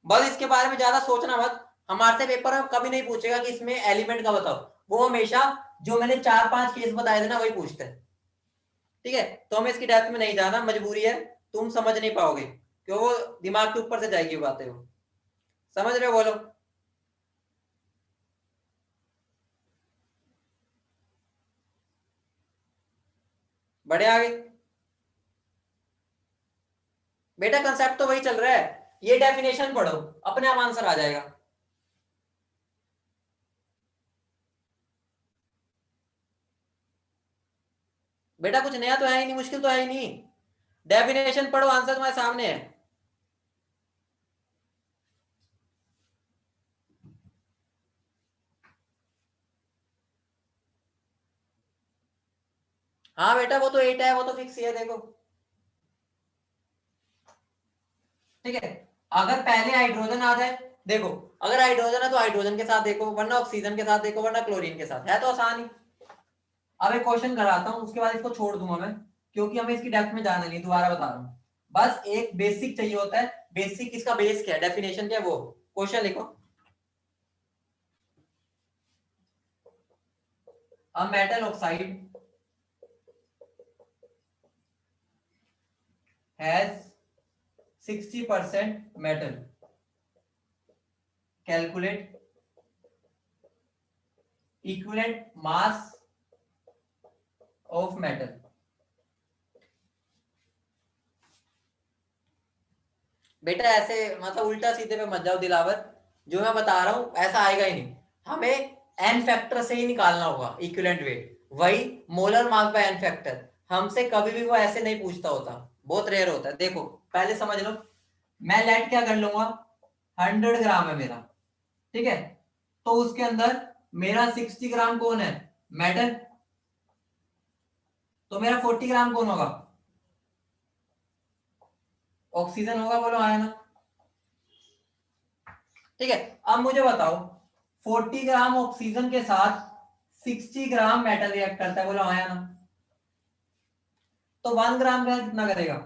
बस इसके बारे में ज्यादा सोचना मत, हमारे से पेपर में कभी नहीं पूछेगा कि इसमें एलिमेंट का बताओ, वो हमेशा जो मैंने 4-5 केस बताए थे ना वही पूछते हैं, ठीक है, तो हमें इसकी डेप्थ में नहीं जाना, मजबूरी है, तुम समझ नहीं पाओगे, क्यों? वो दिमाग के ऊपर से जाएगी बातें वो। समझ रहे हो? बोलो। बड़े आगे बेटा, कंसेप्ट तो वही चल रहा है, ये डेफिनेशन पढ़ो, अपने आप आंसर आ जाएगा। बेटा कुछ नया तो है ही नहीं, मुश्किल तो है ही नहीं, डेफिनेशन पढ़ो, आंसर तुम्हारे सामने है। हाँ बेटा, वो तो 8 है, वो तो फिक्स ही है, देखो, ठीक है, अगर पहले हाइड्रोजन आ जाए, देखो, अगर हाइड्रोजन है तो हाइड्रोजन के साथ देखो, वरना ऑक्सीजन के साथ देखो, वरना क्लोरीन के साथ, है तो आसान ही। अब एक क्वेश्चन कराता हूँ, उसके बाद इसको छोड़ दूंगा मैं, क्योंकि हमें इसकी डेप्थ में जाना नहीं, दोबारा बता रहा हूँ, बस एक बेसिक चाहिए होता है, बेसिक इसका बेस क्या है, डेफिनेशन क्या है, वो क्वेश्चन लिखो। A metal oxide has 60% metal, calculate equivalent mass of metal. बेटा ऐसे मतलब उल्टा सीधे पे मत जाओ दिलावर, जो मैं बता रहा हूं ऐसा आएगा ही नहीं, हमें एन फैक्टर से ही निकालना होगा इक्विवेलेंट वेट, वही molar mass by N factor, हमसे कभी भी वो ऐसे नहीं पूछता होता, बहुत रेयर होता है। देखो पहले समझ लो, मैं लेट क्या कर लूंगा, 100 ग्राम है मेरा, ठीक है, तो उसके अंदर मेरा 60 ग्राम कौन है, मेटल, तो मेरा 40 ग्राम कौन होगा, ऑक्सीजन होगा, बोलो आया ना। ठीक है, अब मुझे बताओ 40 ग्राम ऑक्सीजन के साथ 60 ग्राम मेटल रिएक्ट करता है, बोलो आया ना, तो 1 ग्राम का कितना करेगा,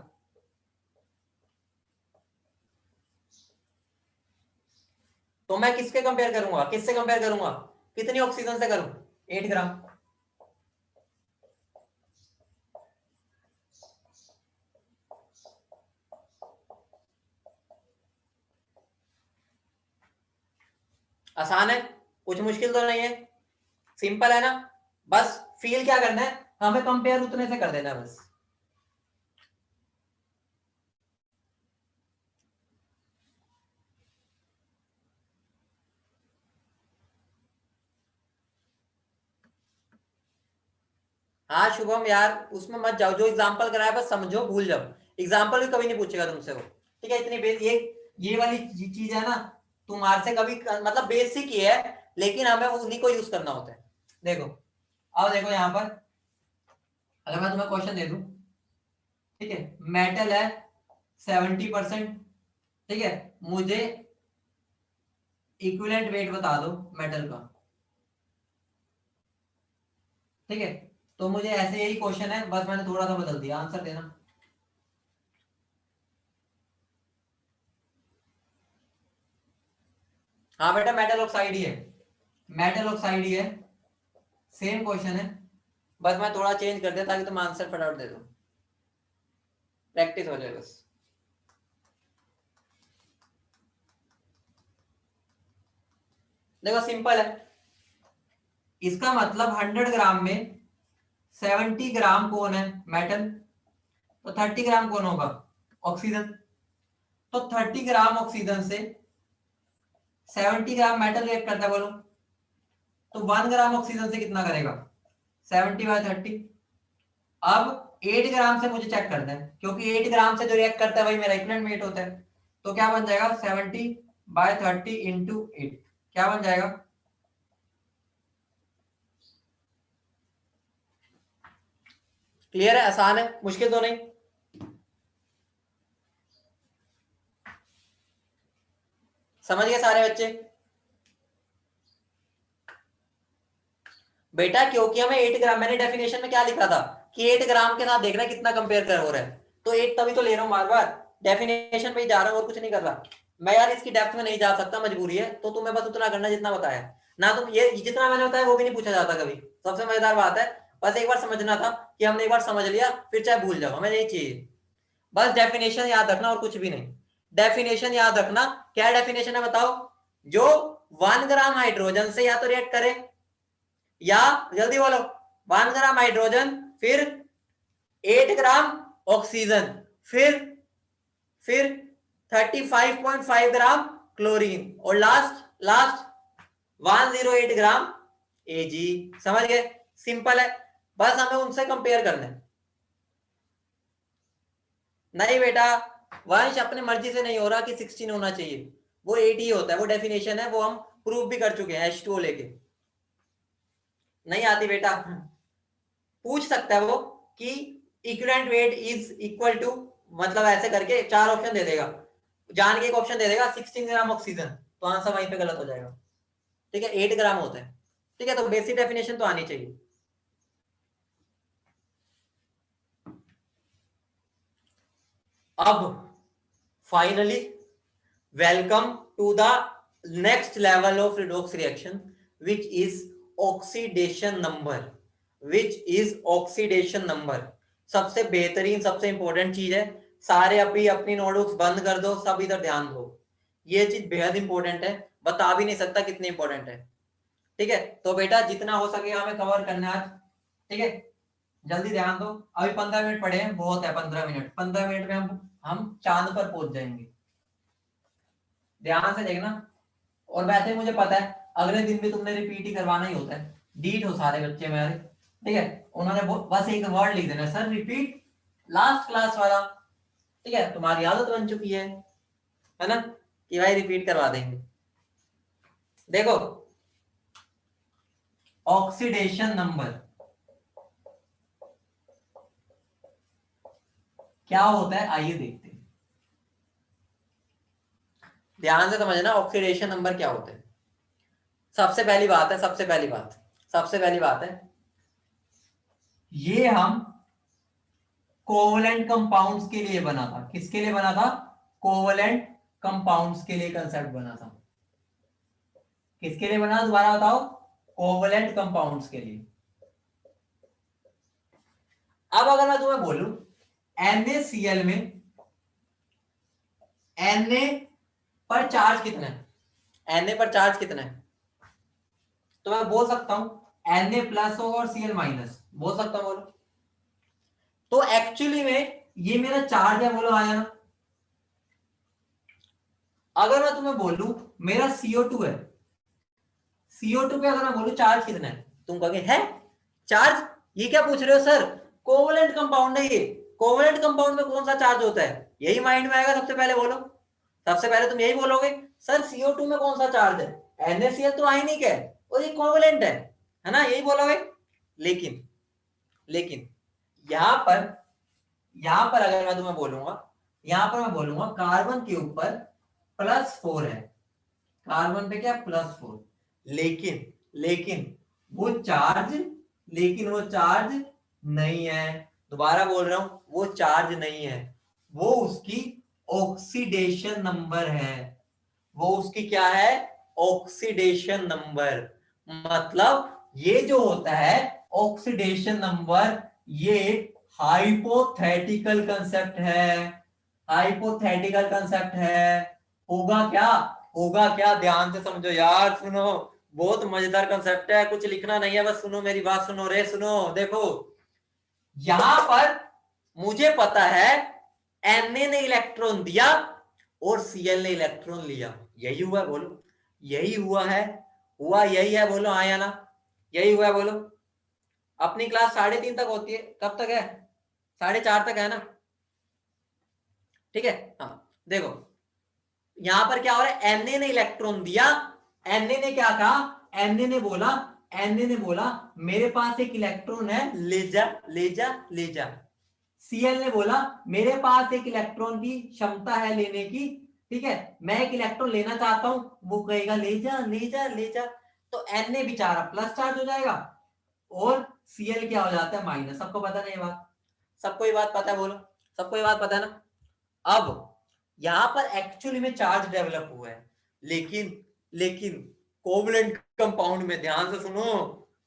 तो मैं किसके कंपेयर करूंगा, किससे कंपेयर करूंगा, कितनी ऑक्सीजन से करूं, 8 ग्राम। आसान है, कुछ मुश्किल तो नहीं है, सिंपल है ना। बस फील क्या करना है, हमें कंपेयर उतने से कर देना है बस। हाँ शुभम यार, उसमें मत जाओ, जो एग्जांपल कराया बस समझो, भूल जाओ, एग्जांपल भी कभी नहीं पूछेगा तुमसे वो, ठीक है। इतनी ये वाली चीज है ना, तुम्हारे से कभी मतलब बेसिक ही है, लेकिन हमें उन्हीं को यूज करना होता है। देखो, अब देखो यहाँ पर, अगर मैं तुम्हें क्वेश्चन दे दूं, ठीक है, मेटल है 70%, ठीक है, मुझे इक्विवेलेंट वेट बता दो मेटल का, ठीक है, तो मुझे ऐसे यही क्वेश्चन है, बस मैंने थोड़ा सा बदल दिया, आंसर देना। हाँ बेटा मेटल ऑक्साइड ही है, मेटल ऑक्साइड ही है, सेम क्वेश्चन है, बस मैं थोड़ा चेंज कर दिया ताकि तुम आंसर फटाफट दे दो, प्रैक्टिस हो जाए बस। देखो सिंपल है, इसका मतलब 100 ग्राम में 70 ग्राम कौन है, मेटल, तो 30 ग्राम कौन होगा, ऑक्सीजन, तो 30 ग्राम ऑक्सीजन से 70 ग्राम मेटल रिएक्ट करता है, बोलो, तो 1 ग्राम ऑक्सीजन से कितना करेगा, 70/30। अब 8 ग्राम से मुझे चेक करना है, क्योंकि 8 ग्राम से जो रिएक्ट करता है वही मेरा इक्विवेलेंट वेट होता है, तो क्या बन जाएगा, 70/30 इंटू 8, क्या बन जाएगा, क्लियर है, आसान है, मुश्किल तो नहीं। समझ गए सारे बच्चे, बेटा क्योंकि हमें 8 ग्राम, मैंने डेफिनेशन में क्या लिखा था कि 8 ग्राम के साथ देखना कितना कंपेयर कर हो रहा है, तो 8 तभी तो ले रहा हूं बार बार, डेफिनेशन पे ही जा रहा हूं और कुछ नहीं कर रहा मैं यार, इसकी डेप्थ में नहीं जा सकता, मजबूरी है, तो तुम्हें बस उतना करना जितना बताया ना, तुम ये जितना मैंने बताया वो भी नहीं पूछा जाता कभी, सबसे मजेदार बात है, बस एक बार समझना था कि हमने एक बार समझ लिया, फिर चाहे भूल जाओ, हमें नहीं चाहिए, बस डेफिनेशन याद रखना और कुछ भी नहीं। डेफिनेशन याद रखना, क्या डेफिनेशन है बताओ, जो 1 ग्राम हाइड्रोजन से या तो रिएक्ट करे, या जल्दी बोलो, 1 ग्राम हाइड्रोजन, फिर 8 ग्राम ऑक्सीजन, फिर 35.5 ग्राम क्लोरीन, और लास्ट लास्ट 108 ग्राम एजी। समझ गए, सिंपल है, बस हमें उनसे कंपेयर करना है। नहीं बेटा, वंश अपने मर्जी से नहीं हो रहा कि 16 होना चाहिए, वो 8 ही होता है, वो डेफिनेशन है, वो हम प्रूव भी कर चुके हैं H2O लेके। नहीं आती बेटा, पूछ सकता है वो कि equivalent weight is equal to, मतलब ऐसे करके 4 ऑप्शन दे देगा, जान के एक ऑप्शन दे देगा 16 ग्राम ऑक्सीजन, तो आंसर वहीं पे गलत हो जाएगा, ठीक है, 8 ग्राम होता है, ठीक है, तो बेसिक डेफिनेशन तो आनी चाहिए। अब finally welcome to the next level of redox reaction, which is oxidation number, सबसे बेहतरीन सबसे इंपॉर्टेंट चीज है, सारे अभी अपनी नोटबुक्स बंद कर दो, सब इधर ध्यान दो, ये चीज बेहद इंपॉर्टेंट है, बता भी नहीं सकता कितनी इंपॉर्टेंट है, ठीक है, तो बेटा जितना हो सके हमें कवर करना है आज, ठीक है, जल्दी ध्यान दो, अभी 15 मिनट पड़े हैं, बहुत है 15 मिनट, 15 मिनट में हम चांद पर पहुंच जाएंगे, ध्यान से देखना, और वैसे मुझे पता है अगले दिन भी तुमने रिपीट ही करवाना ही होता है, डीट हो सारे बच्चे मेरे, ठीक है, उन्होंने बस एक वर्ड लिख देना, सर रिपीट लास्ट क्लास वाला। ठीक है, तुम्हारी आदत बन चुकी है ना, कि भाई रिपीट करवा देंगे। देखो ऑक्सीडेशन नंबर क्या होता है, आइए देखते हैं। ध्यान से समझना ऑक्सीडेशन नंबर क्या होता है। सबसे पहली बात है, सबसे पहली बात है, ये हम कोवलेंट कंपाउंड्स के लिए बना था। किसके लिए बना था? कोवलेंट कंपाउंड्स के लिए कंसेप्ट बना था। किसके लिए बना, दोबारा बताओ? कोवलेंट कंपाउंड्स के लिए। अब अगर मैं तुम्हें बोलूं NaCl में Na पर चार्ज कितना है, Na पर चार्ज कितना है, तो मैं बोल सकता हूं Na प्लस हो और Cl माइनस, बोल सकता हूं, बोलो। तो एक्चुअली में ये मेरा चार्ज है, बोलो आया ना। अगर मैं तुम्हें बोलूं मेरा CO2 है, CO2 पे अगर मैं बोलूं चार्ज कितना है, तुम कहोगे है चार्ज, ये क्या पूछ रहे हो सर, कोवलेंट कंपाउंड है ये। कोवलेंट कंपाउंड में कौन सा चार्ज होता है, यही माइंड में आएगा सबसे पहले, बोलो। सबसे पहले तुम यही बोलोगे, सर CO2 में कौन सा चार्ज है, NaCl तो आयनिक है और ये कोवलेंट है ना, यही बोलोगे। लेकिन लेकिन यहां पर अगर मैं तुम्हें बोलूंगा, यहां पर मैं बोलूंगा कार्बन के ऊपर +4 है, कार्बन पे क्या +4, लेकिन लेकिन वो चार्ज लेकिन वो चार्ज नहीं है। दोबारा बोल रहा हूं, वो चार्ज नहीं है, वो उसकी ऑक्सीडेशन नंबर है। वो उसकी क्या है, ऑक्सीडेशन नंबर। मतलब ये जो होता है ऑक्सीडेशन नंबर, ये हाइपोथेटिकल कंसेप्ट है, हाइपोथेटिकल कंसेप्ट है। होगा क्या, होगा क्या, ध्यान से समझो यार, सुनो, बहुत मजेदार कंसेप्ट है, कुछ लिखना नहीं है, बस सुनो मेरी बात, सुनो रे सुनो। देखो यहां पर मुझे पता है Na ने इलेक्ट्रॉन दिया और Cl ने इलेक्ट्रॉन लिया, यही हुआ है, बोलो यही हुआ है, हुआ यही है, बोलो हाँ या ना, यही हुआ है, बोलो। अपनी क्लास 3:30 तक होती है, कब तक है, 4:30 तक है ना, ठीक है। हाँ देखो यहां पर क्या हो रहा है, Na ने इलेक्ट्रॉन दिया, Na ने क्या कहा, Na ने बोला, Na ने बोला मेरे पास एक इलेक्ट्रॉन है, ले जा ले जा ले जा। Cl ने बोला मेरे पास एक इलेक्ट्रॉन की क्षमता है लेने की, ठीक है, मैं एक इलेक्ट्रॉन लेना चाहता हूं, वो कहेगा ले जा ले जा ले जा। तो Na बेचारा प्लस चार्ज हो जाएगा और Cl क्या हो जाता है, माइनस। सबको पता नहीं ये बात, सबको ये बात पता है, बोलो सबको ये बात पता है ना। अब यहां पर एक्चुअली में चार्ज डेवलप हुआ है, लेकिन लेकिन कोवलेंट कंपाउंड में, ध्यान से सुनो,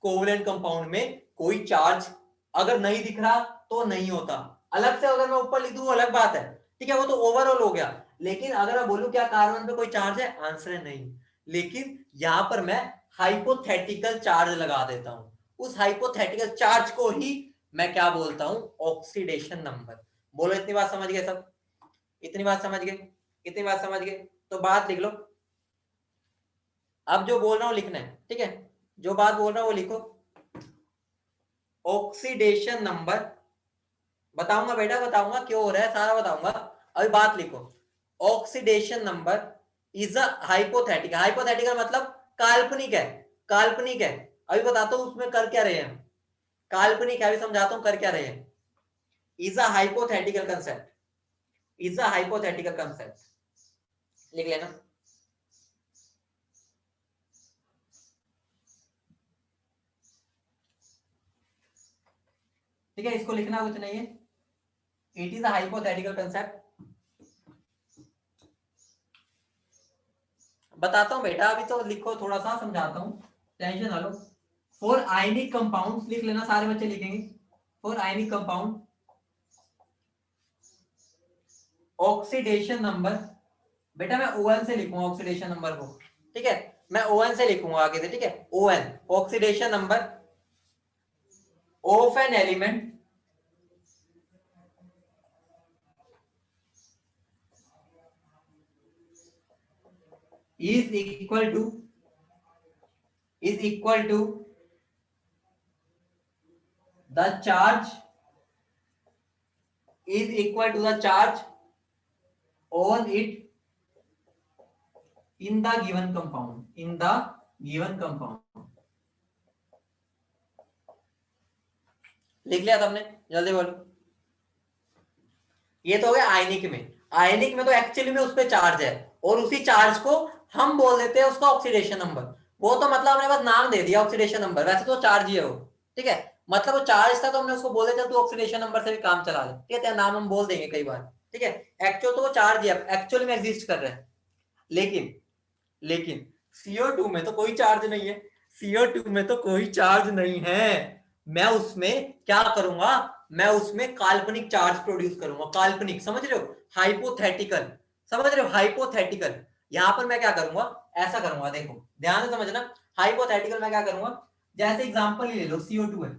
कोवलेंट कंपाउंड में कोई चार्ज अगर नहीं दिख रहा तो नहीं होता। अलग से अगर मैं ऊपर लिख दूं अलग बात है, ठीक है, वो तो ओवरऑल हो गया। लेकिन अगर मैं बोलूं क्या कार्बन पे कोई चार्ज है, आंसर है नहीं। लेकिन यहां पर मैं हाइपोथेटिकल चार्ज लगा देता हूं, उस हाइपोथेटिकल चार्ज को ही मैं क्या बोलता हूं, ऑक्सीडेशन नंबर। बोलो इतनी बात समझ गए सब, इतनी बात समझ गए, इतनी बात समझ गए, तो बात लिख लो। अब जो बोल रहा हूं लिखना है, ठीक है, जो बात बोल रहा हूं वो लिखो। ऑक्सीडेशन नंबर बताऊंगा बेटा, बताऊंगा क्यों हो रहा है, सारा बताऊंगा, अभी बात लिखो। Oxidation number is a hypothetical, hypothetical मतलब काल्पनिक है, काल्पनिक है। अभी बताता हूं उसमें कर क्या रहे हैं, काल्पनिक है, अभी समझाता हूं कर क्या रहे हैं। Is a hypothetical concept, is a hypothetical concept, लिख लेना। ठीक है, इसको लिखना कुछ नहीं है, it is a hypothetical concept. बताता हूं बेटा, अभी तो लिखो, थोड़ा सा समझाता हूं, टेंशन ना लो। फॉर आयनिक कंपाउंड लिख लेना, सारे बच्चे लिखेंगे। For ionic compound oxidation number, बेटा मैं ON से लिखूंगा ऑक्सीडेशन नंबर को, ठीक है, मैं ON से लिखूंगा आगे से, ठीक है, ON oxidation number of an element is equal to the charge is equal to the charge on it in the given compound लिख लिया सबने? जल्दी बोलो। ये तो हो गया आयनिक में। आयनिक में तो एक्चुअली में उस पे चार्ज है और उसी चार्ज को हम बोल देते हैं उसका ऑक्सीडेशन नंबर। वो तो मतलब हमने बस नाम दे दिया ऑक्सीडेशन नंबर, वैसे तो चार्ज ही है वो, ठीक है। मतलब वो चार्ज था तो हमने उसको बोल दिया तू ऑक्सीडेशन नंबर से भी काम चला ले, ठीक है, नाम हम बोल देंगे कई बार, ठीक है। एक्चुअल तो वो चार्ज है, एक्चुअली में एग्जिस्ट कर रहा है। लेकिन CO2 में तो कोई चार्ज नहीं है, CO2 में तो कोई चार्ज नहीं है। मैं उसमें क्या करूंगा, मैं उसमें काल्पनिक चार्ज प्रोड्यूस करूंगा। काल्पनिक, समझ रहे हो? हाइपोथेटिकल, समझ रहे हो? हाइपोथेटिकल। यहां पर मैं क्या करूंगा, ऐसा करूंगा, देखो ध्यान से समझना। हाइपोथेटिकल मैं क्या करूंगा, जैसे एग्जांपल ही ले लो, CO2 है।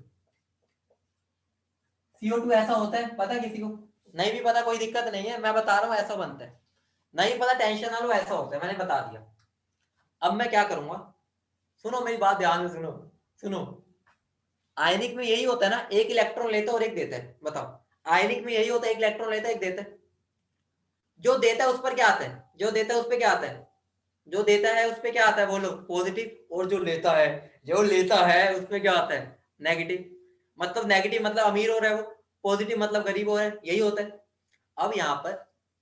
CO2 ऐसा होता है, पता है किसी को? नहीं भी पता कोई दिक्कत नहीं है, मैं बता रहा हूं ऐसा बनता है। नहीं पता टेंशन ना लो, ऐसा होता है, मैंने बता दिया। अब मैं क्या करूंगा, सुनो मेरी बात ध्यान से सुनो। सुनो, आयनिक में यही होता है ना, एक इलेक्ट्रॉन लेता है और एक देता है। बताओ, आयनिक में यही होता है, एक इलेक्ट्रॉन लेता है एक देता है। जो देता है उस पर क्या आता है, जो देता है उस पर क्या आता है, जो देता है उस पर क्या आता है, बोलो पॉजिटिव। और जो लेता है उस पर क्या आता है, नेगेटिव। मतलब नेगेटिव मतलब अमीर हो रहा है वो, पॉजिटिव मतलब गरीब हो रहा है, यही होता है। अब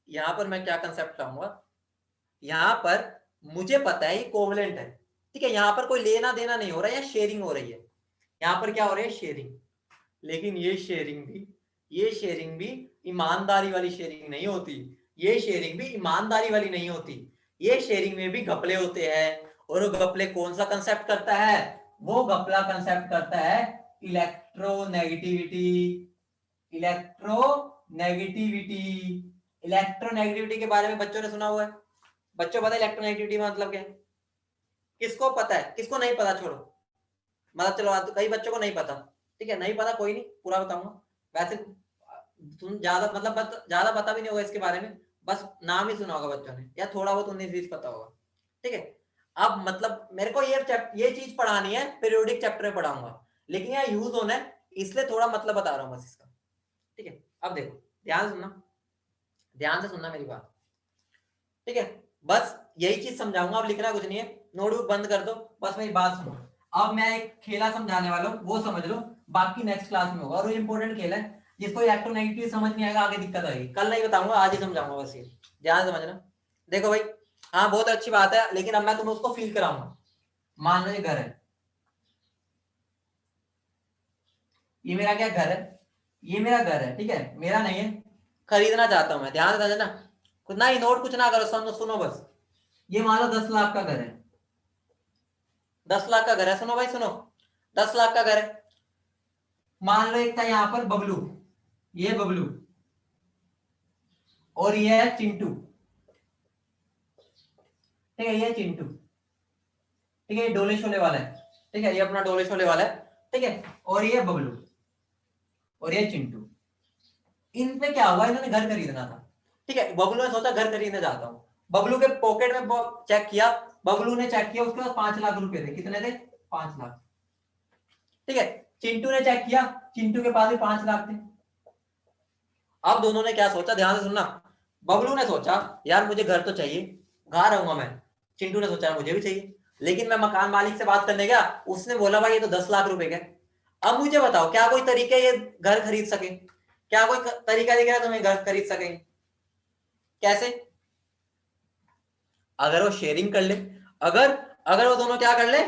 यहाँ पर मैं क्या कंसेप्ट लाऊंगा, यहाँ पर मुझे पता है ये कोवलेंट है, ठीक है। यहाँ पर कोई लेना देना नहीं हो रहा है, या शेयरिंग हो रही है। यहाँ पर क्या हो रही है, शेयरिंग। लेकिन ये शेयरिंग भी ईमानदारी वाली शेयरिंग नहीं होती। ये शेयरिंग भी ईमानदारी वाली नहीं होती। ये शेयरिंग में भी घपले होते हैं। और वो घपले कौन सा कंसेप्ट करता है, वो घपला कंसेप्ट करता है इलेक्ट्रोनेगेटिविटी। इलेक्ट्रोनेगेटिविटी इलेक्ट्रोनेगेटिविटी के बारे में बच्चों ने सुना हुआ है? बच्चों पता है इलेक्ट्रोनेगेटिविटी मतलब क्या है? किसको पता है, किसको नहीं पता? छोड़ो, मतलब चलो कई बच्चों को नहीं पता, ठीक है, नहीं पता कोई नहीं, पूरा बताऊंगा। वैसे तुम ज्यादा मतलब ज्यादा पता भी नहीं होगा इसके बारे में, बस नाम ही सुना होगा बच्चों ने, या थोड़ा बहुत 19-20 पता होगा, ठीक है। अब मतलब मेरे को ये चीज पढ़ानी है, पीरियोडिक चैप्टर में पढ़ाऊंगा, लेकिन यहाँ यूज होना है, इसलिए थोड़ा मतलब बता रहा हूँ बस इसका, ठीक है। अब देखो, ध्यान से सुनना मेरी बात, ठीक है। बस यही चीज समझाऊंगा, अब लिखना कुछ नहीं है, नोटबुक बंद कर दो, बस मेरी बात सुनो। अब मैं एक खेला समझाने वाला हूँ, वो समझ लो, बाकी नेक्स्ट क्लास में होगा। और वो इंपॉर्टेंट खेल है, जिसको इलेक्ट्रोनेगेटिव समझ नहीं आएगा आगे दिक्कत आएगी। कल नहीं बताऊंगा, आज ही समझाऊंगा, बस ये ध्यान समझना। देखो भाई, हाँ बहुत अच्छी बात है, लेकिन अब मैं तुम्हें उसको फील कराऊंगा। मान लो ये घर है, ये मेरा क्या घर है, ये मेरा घर है, ठीक है, मेरा नहीं है, खरीदना चाहता हूं मैं। ध्यान से समझना, कुछ ना ही नोट कुछ ना करो, सुनो बस। ये मान लो 10 लाख का घर है, 10 लाख का घर है, सुनो भाई सुनो, 10 लाख का घर है। मान लो एक था यहां पर बबलू, ये बबलू, और ये है चिंटू, ठीक है, ये चिंटू, ठीक है, ये डोले शोले वाला है, ठीक है, ये अपना डोले शोले वाला है, ठीक है। और ये बबलू और ये चिंटू, इन पे क्या हुआ, इन्होंने घर खरीदना था, ठीक है। बबलू ने सोचा घर खरीदने जाता हूँ, बबलू के पॉकेट में चेक किया, बबलू ने चेक किया, उसके पास 5 लाख रुपए थे। कितने थे? 5 लाख, ठीक है। चिंटू ने चेक किया, चिंटू के पास भी 5 लाख थे। अब दोनों ने क्या सोचा, ध्यान से सुनना। बबलू ने सोचा यार मुझे घर तो चाहिए, कहाँ रहूंगा मैं। चिंटू ने सोचा मुझे भी चाहिए, लेकिन मैं मकान मालिक से बात करने गया, उसने बोला भाई ये तो 10 लाख रुपए का। अब मुझे बताओ क्या कोई तरीका ये घर खरीद सके, क्या कोई तरीका दिख रहा है तुम्हें घर खरीद सके? कैसे? अगर वो शेयरिंग कर ले, अगर अगर वो दोनों क्या कर ले,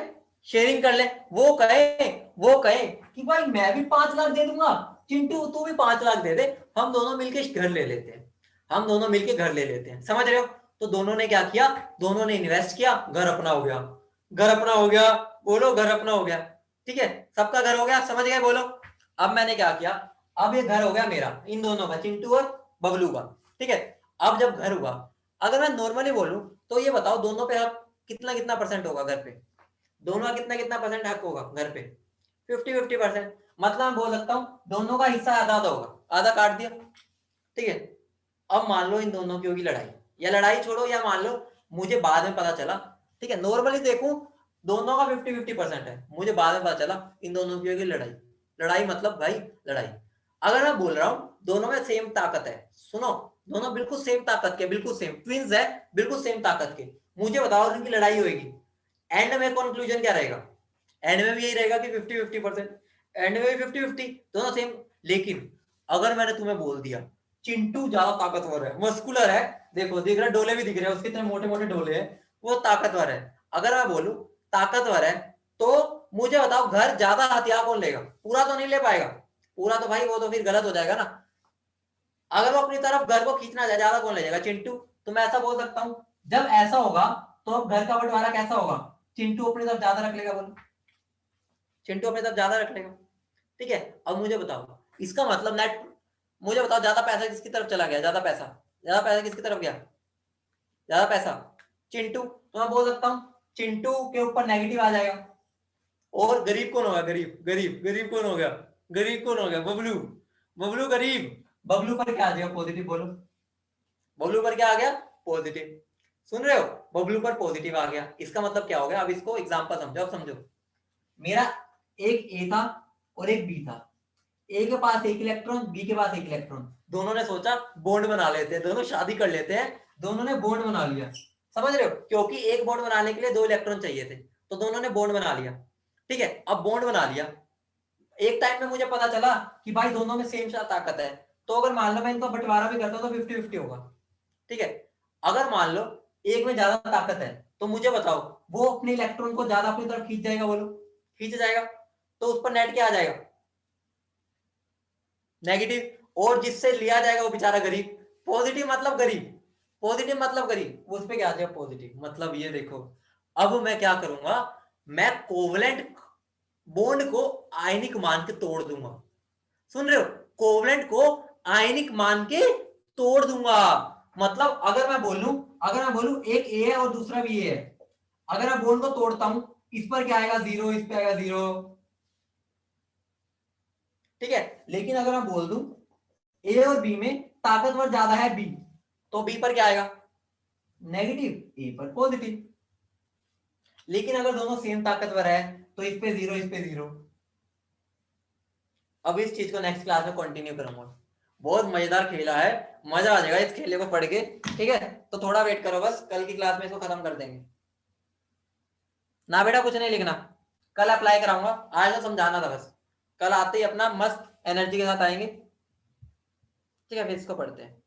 शेयरिंग कर ले, वो कहे कि भाई मैं भी 5 लाख दे दूंगा, चिंटू तू भी 5 लाख दे दे, हम दोनों मिलके घर ले लेते हैं, हम दोनों मिलके घर ले लेते हैं, समझ रहे हो? तो दोनों ने क्या किया, दोनों ने इन्वेस्ट किया, घर अपना हो गया, घर अपना हो गया, बोलो घर अपना हो गया, ठीक है, सबका घर हो गया, समझ गए, बोलो। अब मैंने क्या किया, अब ये घर हो गया मेरा, इन दोनों का, चिंटू और बबलू का, ठीक है। अब जब घर हुआ, अगर मैं नॉर्मली बोलूं तो ये बताओ दोनों पे हक कितना कितना परसेंट होगा घर पे, दोनों का कितना कितना परसेंट हक होगा घर पे? 50-50%। मतलब मैं बोल सकता हूँ दोनों का हिस्सा आधा आधा होगा, आधा काट दिया, ठीक है। अब मान लो इन दोनों की होगी लड़ाई, या लड़ाई छोड़ो, या मान लो मुझे बाद में पता चला, ठीक है, नॉर्मली देखूं दोनों का 50-50% है, मुझे बाद में पता चला इन दोनों की होगी लड़ाई, लड़ाई मतलब भाई लड़ाई। अगर मैं बोल रहा हूं दोनों में सेम ताकत है, सुनो, दोनों बिल्कुल सेम ताकत के, बिल्कुल सेम ट्विंस है, बिल्कुल सेम ताकत के, मुझे बताओ उनकी लड़ाई होगी, एंड में कंक्लूजन क्या रहेगा? एंड में भी यही रहेगा कि 50-50%, एंड में भी 50-50, दोनों सेम। लेकिन अगर मैंने तुम्हें बोल दिया चिंटू ज्यादा ताकतवर है, मस्कुलर है, देखो दिख रहा है, डोले भी दिख रहे हैं उसके, इतने मोटे मोटे डोले हैं, वो ताकतवर है, अगर मैं बोलूं ताकतवर है, तो मुझे बताओ घर ज्यादा हथियार कौन लेगा? पूरा तो नहीं ले पाएगा, पूरा तो भाई वो तो फिर गलत हो जाएगा ना। अगर वो अपनी तरफ घर को खींचना जाए, ज्यादा कौन ले जाएगा? चिंटू। तो मैं ऐसा बोल सकता हूं, जब ऐसा होगा तो अब घर का बंटवारा कैसा होगा? चिंटू अपनी तरफ ज्यादा रख लेगा, बोलो, चिंटू अपनी तरफ ज्यादा रख लेगा, ठीक है। अब मुझे बताओ इसका मतलब नेट, मुझे बताओ ज्यादा पैसा किसकी तरफ चला गया? ज्यादा पैसा किसकी तरफ गया? ज्यादा पैसा चिंटू। तो मैं बोल सकता हूं चिंटू के ऊपर नेगेटिव आ जाएगा, और गरीब कौन होगा? गरीब कौन हो गया? गरीब कौन हो गया? बबलू। बबलू गरीब, बबलू पर क्या आ गया? पॉजिटिव, बोलो, बबलू पर क्या आ गया? पॉजिटिव। सुन रहे हो? बबलू पर पॉजिटिव आ गया, इसका मतलब क्या हो गया? अब इसको एग्जांपल समझो, अब समझो, मेरा एक ए था और एक बी था, ए के पास एक इलेक्ट्रॉन, बी के पास एक इलेक्ट्रॉन, दोनों ने सोचा बॉन्ड बना लेते हैं, दोनों शादी कर लेते हैं, दोनों ने बॉन्ड बना लिया, समझ रहे हो? क्योंकि एक बॉन्ड बनाने के लिए 2 इलेक्ट्रॉन चाहिए थे, तो दोनों ने बॉन्ड बना लिया, ठीक है। अब बॉन्ड बना लिया, एक टाइम में मुझे पता चला कि भाई दोनों में सेम ताकत है, तो अगर मान लो मैं इनका बंटवारा भी करता हूं तो 50-50 होगा, ठीक है। अगर मान लो एक में ज्यादा ताकत है, तो मुझे बताओ वो अपने इलेक्ट्रॉन को ज्यादा अपनी तरफ खींच जाएगा, बोलो, खींच जाएगा, तो उस पर नेट क्या आ जाएगा? नेगेटिव। और जिससे लिया जाएगा वो बेचारा गरीब, पॉजिटिव मतलब गरीब, पॉजिटिव मतलब गरीब, उस पे क्या आ जाएगा? पॉजिटिव। मतलब ये देखो, अब मैं क्या करूंगा, मैं कोवलेंट बॉन्ड को आयनिक मान के तोड़ दूंगा, सुन रहे हो? कोवलेंट को आयनिक मान के तोड़ दूंगा। मतलब अगर मैं बोलूं एक ए है और दूसरा भी ए है, अगर मैं बॉन्ड को तोड़ता हूं, इस पर क्या आएगा? 0, इस पे आएगा 0, ठीक है। लेकिन अगर मैं बोल दूं ए और बी में ताकतवर ज्यादा है बी, तो बी पर क्या आएगा? नेगेटिव, ए पर पॉजिटिव। लेकिन अगर दोनों सेम ताकतवर है, तो इस पे 0, इस पे 0। अब इस चीज को नेक्स्ट क्लास में कंटिन्यू करूंगा, बहुत मजेदार खेला है, मजा आ जाएगा इस खेले को पढ़ के, ठीक है। तो थोड़ा वेट करो, बस कल की क्लास में इसको खत्म कर देंगे ना। बेटा कुछ नहीं लिखना, कल अप्लाई कराऊंगा, आज तो समझाना था बस, कल आते ही अपना मस्त एनर्जी के साथ आएंगे, ठीक है। फिर इसको पढ़ते हैं।